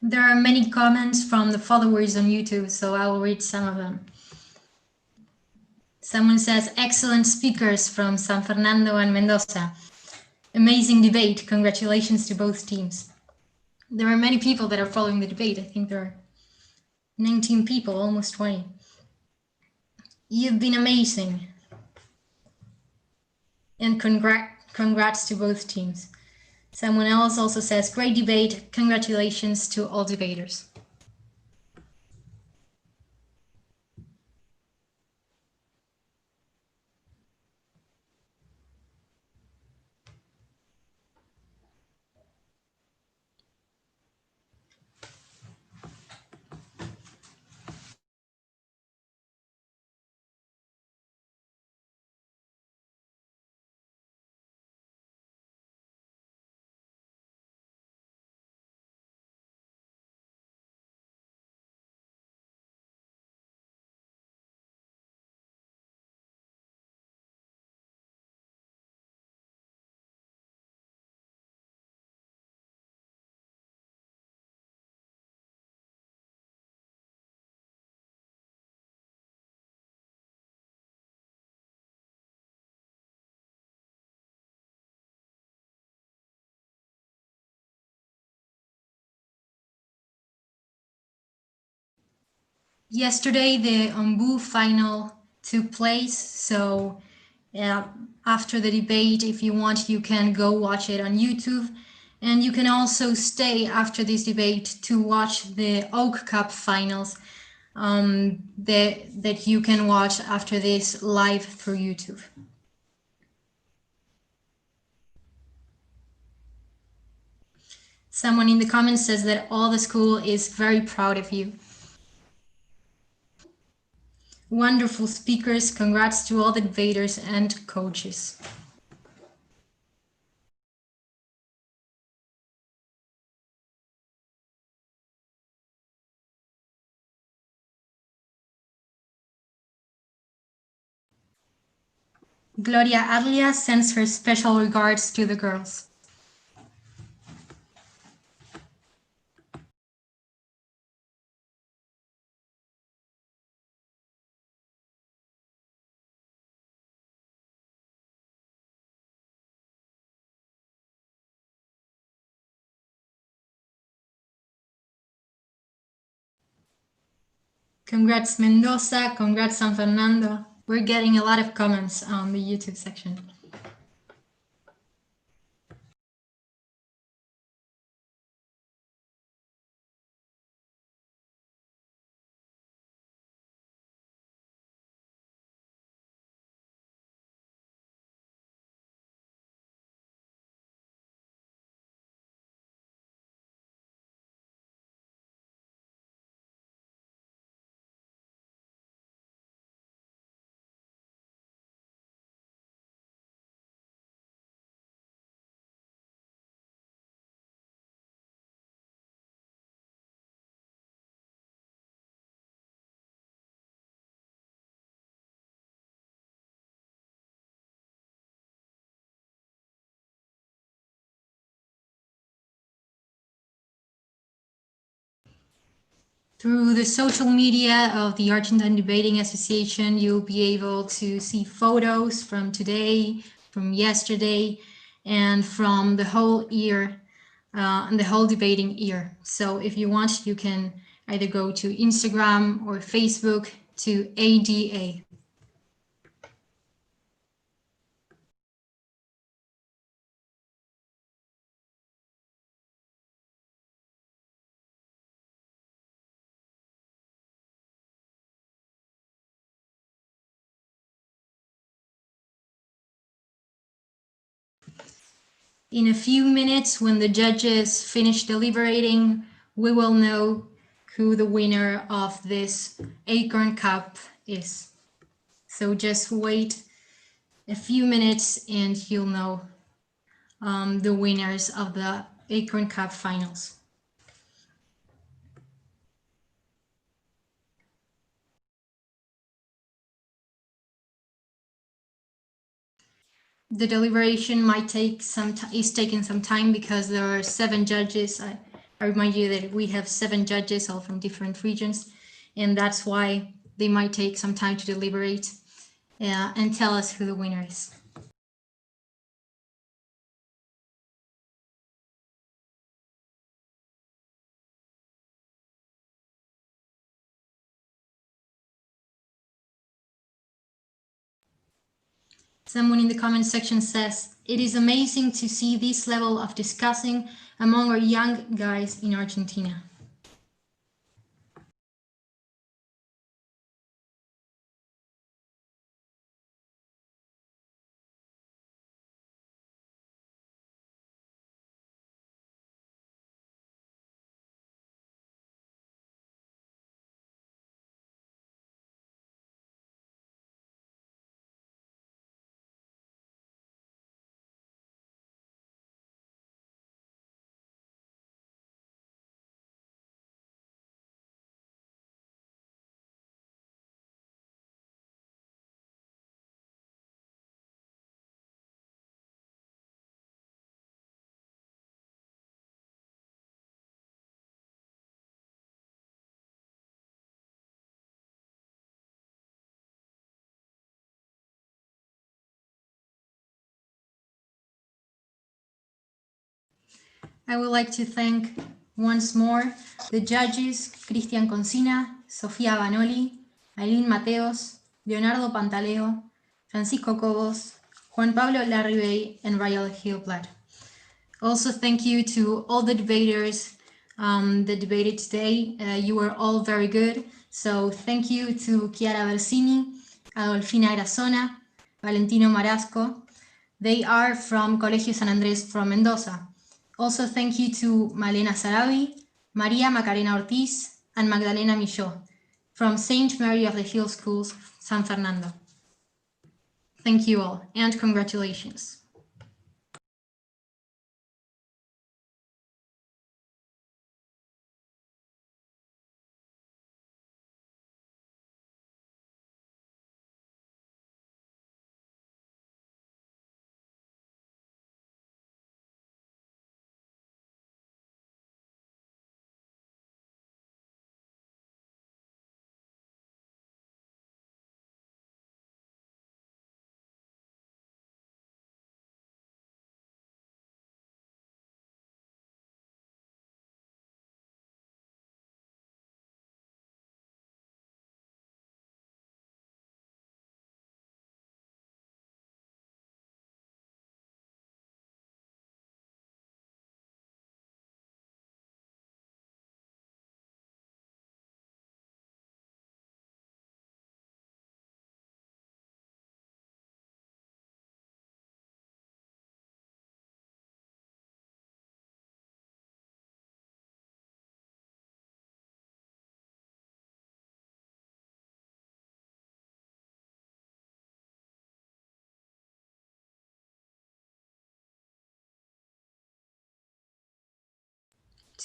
There are many comments from the followers on YouTube, so I will read some of them. Someone says, excellent speakers from San Fernando and Mendoza. Amazing debate. Congratulations to both teams. There are many people that are following the debate. I think there are 19 people, almost 20. You've been amazing. And congrats to both teams. Someone else also says, great debate. Congratulations to all debaters. Yesterday, the Ombu final took place. So after the debate, if you want, you can go watch it on YouTube. And you can also stay after this debate to watch the Oak Cup finals that you can watch after this live through YouTube. Someone in the comments says that all the school is very proud of you. Wonderful speakers. Congrats to all the debaters and coaches. Gloria Adlia sends her special regards to the girls. Congrats Mendoza, congrats San Fernando. We're getting a lot of comments on the YouTube section. Through the social media of the Argentine Debating Association, you'll be able to see photos from today, from yesterday, and from the whole year, and the whole debating year. So if you want, you can either go to Instagram or Facebook to ADA. In a few minutes, when the judges finish deliberating, we will know who the winner of this Acorn Cup is. So just wait a few minutes and you'll know the winners of the Acorn Cup finals. The deliberation might take is taking some time because there are 7 judges. I remind you that we have 7 judges, all from different regions, and that's why they might take some time to deliberate and tell us who the winner is. Someone in the comment section says, "It is amazing to see this level of discussing among our young guys in Argentina." I would like to thank once more the judges, Cristian Concina, Sofía Banoli, Aileen Mateos, Leonardo Pantaleo, Francisco Cobos, Juan Pablo Larribey, and Rael Gilblad. Also, thank you to all the debaters that debated today. You were all very good. So thank you to Chiara Versini, Adolfina Grazona, Valentino Marasco. They are from Colegio San Andrés from Mendoza. Also, thank you to Malena Sarabi, Maria Macarena Ortiz, and Magdalena Michaud from St. Mary of the Hill Schools, San Fernando. Thank you all, and congratulations.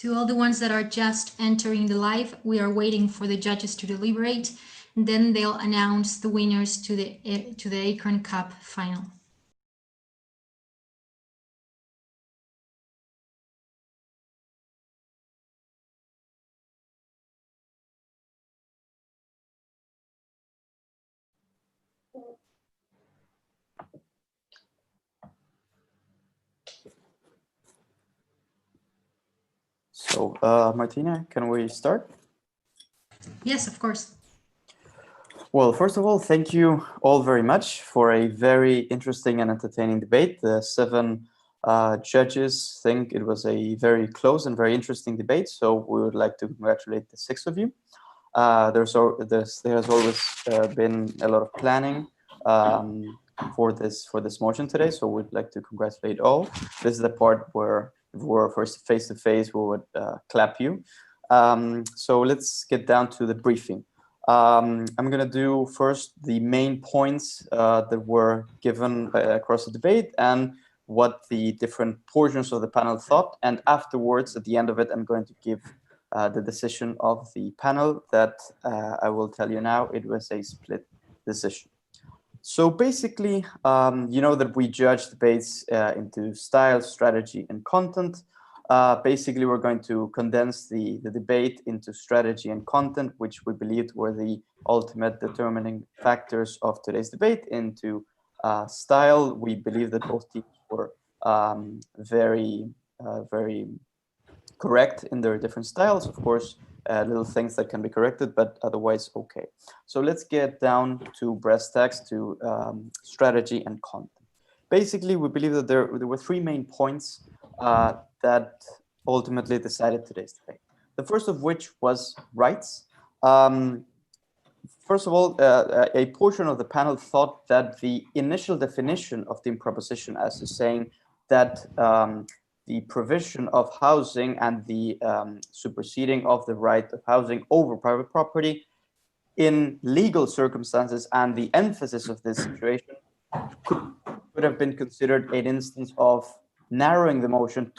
To all the ones that are just entering the live, we are waiting for the judges to deliberate, and then they'll announce the winners to the Acorn Cup final. So, Martina, can we start? Yes, of course. Well, first of all, thank you all very much for a very interesting and entertaining debate. The 7 judges think it was a very close and very interesting debate, so we would like to congratulate the 6 of you. There has always been a lot of planning for this motion today, so we'd like to congratulate all. This is the part where if we were first face to face, we would clap you. So let's get down to the briefing. I'm going to do first the main points that were given across the debate and what the different portions of the panel thought. And afterwards, at the end of it, I'm going to give the decision of the panel that I will tell you now. It was a split decision. So basically, you know that we judge debates into style, strategy, and content. Basically, we're going to condense the debate into strategy and content, which we believed were the ultimate determining factors of today's debate. Into style, we believe that both teams were very correct in their different styles. Of course, little things that can be corrected, but otherwise okay. So let's get down to brass tacks, to strategy and content. Basically, we believe that there were 3 main points that ultimately decided today's debate. The first of which was rights. First of all, a portion of the panel thought that the initial definition of the proposition as to saying that the provision of housing and the superseding of the right of housing over private property in legal circumstances and the emphasis of this situation could have been considered an instance of narrowing the motion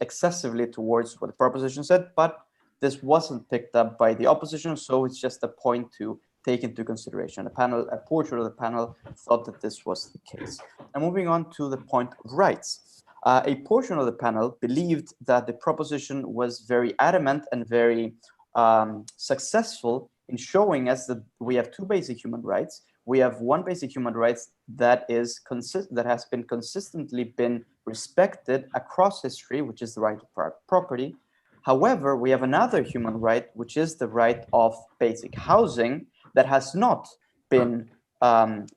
excessively towards what the proposition said, but this wasn't picked up by the opposition, so it's just a point to take into consideration. A portion of the panel thought that this was the case. Now, moving on to the point of rights. A portion of the panel believed that the proposition was very adamant and very successful in showing us that we have 2 basic human rights. We have 1 basic human rights that has been consistently respected across history, which is the right of private property. However, we have another human right, which is the right of basic housing, that has not been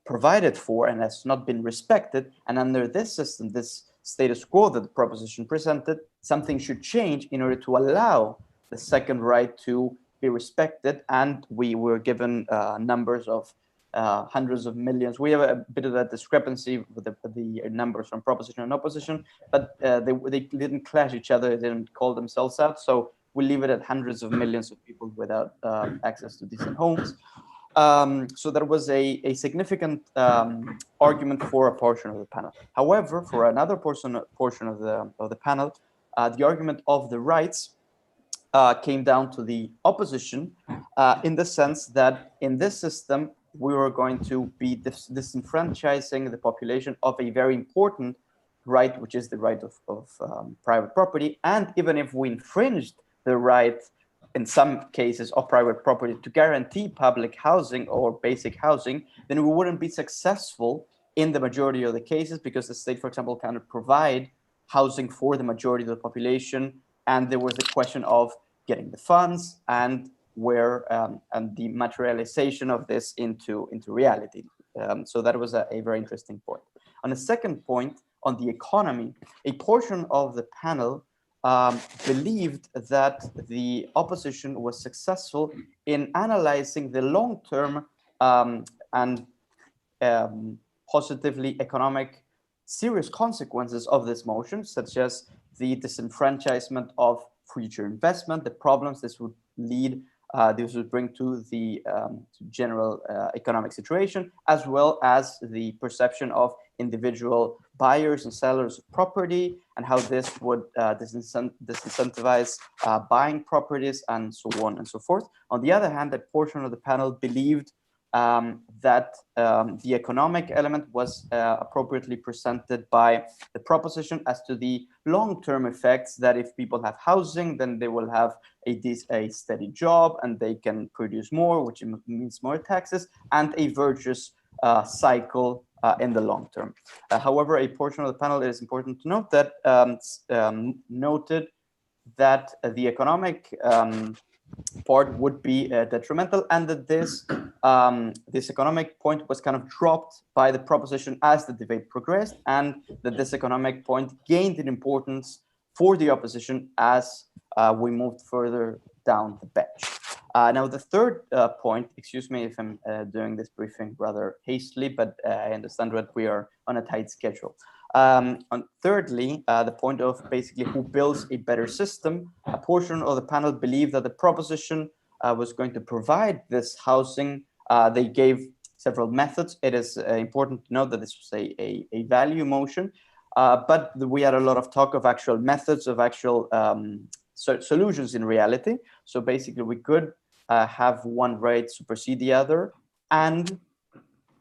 provided for and has not been respected. And under this system, this status quo that the proposition presented, something should change in order to allow the second right to be respected. And we were given numbers of hundreds of millions. We have a bit of that discrepancy with the numbers from proposition and opposition, but they didn't clash each other. They didn't call themselves out. So we leave it at hundreds of millions of people without access to decent homes. So there was a significant argument for a portion of the panel. However, for another portion of the panel, the argument of the rights came down to the opposition in the sense that in this system, we were going to be disenfranchising the population of a very important right, which is the right of private property. And even if we infringed the right, in some cases, of private property to guarantee public housing or basic housing, then we wouldn't be successful in the majority of the cases because the state, for example, cannot provide housing for the majority of the population. And there was the question of getting the funds and and the materialization of this into reality. So that was a very interesting point. On the second point, on the economy, a portion of the panel believed that the opposition was successful in analyzing the long-term and positively economic serious consequences of this motion, such as the disenfranchisement of future investment, the problems this would bring to the general economic situation, as well as the perception of individual buyers and sellers of property, and how this would disincentivize buying properties, and so on and so forth. On the other hand, that portion of the panel believed that the economic element was appropriately presented by the proposition as to the long-term effects, that if people have housing, then they will have a steady job and they can produce more, which means more taxes, and a virtuous cycle in the long term. However, a portion of the panel, it is important to note that noted that the economic part would be detrimental, and that this economic point was kind of dropped by the proposition as the debate progressed, and that this economic point gained in importance for the opposition as we moved further down the bench. Now, the third point, excuse me if I'm doing this briefing rather hastily, but I understand that we are on a tight schedule. Thirdly, the point of basically who builds a better system, a portion of the panel believed that the proposition was going to provide this housing. They gave several methods. It is important to note that this was a value motion, but we had a lot of talk of actual methods, of actual solutions in reality. So basically, we could have one right supersede the other, and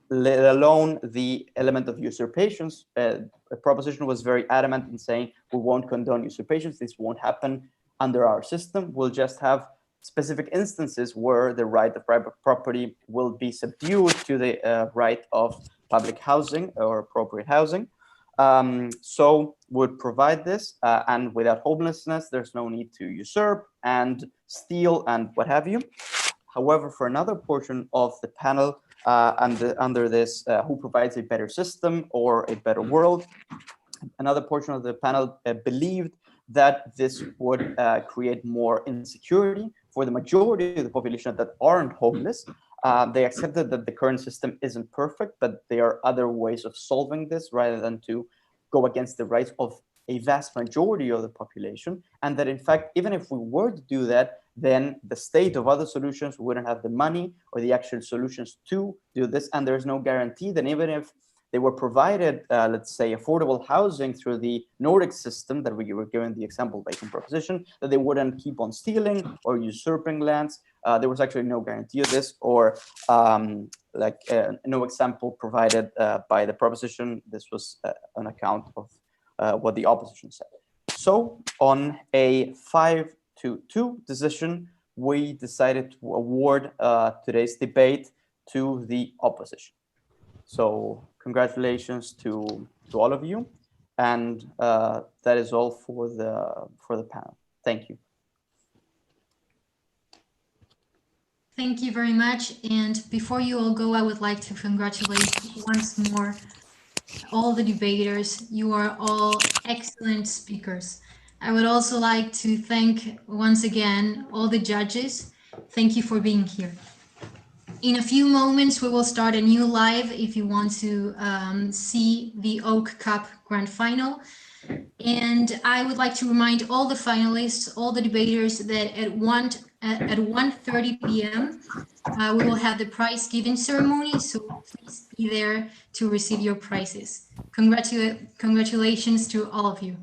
let alone the element of usurpations. The proposition was very adamant in saying we won't condone usurpations. This won't happen under our system. We'll just have specific instances where the right of private property will be subdued to the right of public housing or appropriate housing. So would provide this, and without homelessness, there's no need to usurp and steal and what have you. However, for another portion of the panel, under this, who provides a better system or a better world, another portion of the panel believed that this would create more insecurity for the majority of the population that aren't homeless. They accepted that the current system isn't perfect, but there are other ways of solving this rather than to go against the rights of a vast majority of the population. And that in fact, even if we were to do that, then the state of other solutions wouldn't have the money or the actual solutions to do this. And there's no guarantee that even if they were provided, let's say, affordable housing through the Nordic system that we were given the example by some proposition, that they wouldn't keep on stealing or usurping lands. There was actually no guarantee of this, or no example provided by the proposition. This was an account of what the opposition said. So on a 5-2 decision, we decided to award today's debate to the opposition. So congratulations to all of you, and that is all for the panel. Thank you. Thank you very much. And before you all go, I would like to congratulate once more all the debaters. You are all excellent speakers. I would also like to thank once again all the judges. Thank you for being here. In a few moments, we will start a new live if you want to see the Oak Cup Grand Final. And I would like to remind all the finalists, all the debaters, that at 1:30 p.m. We will have the prize giving ceremony, so please be there to receive your prizes. Congratulations to all of you.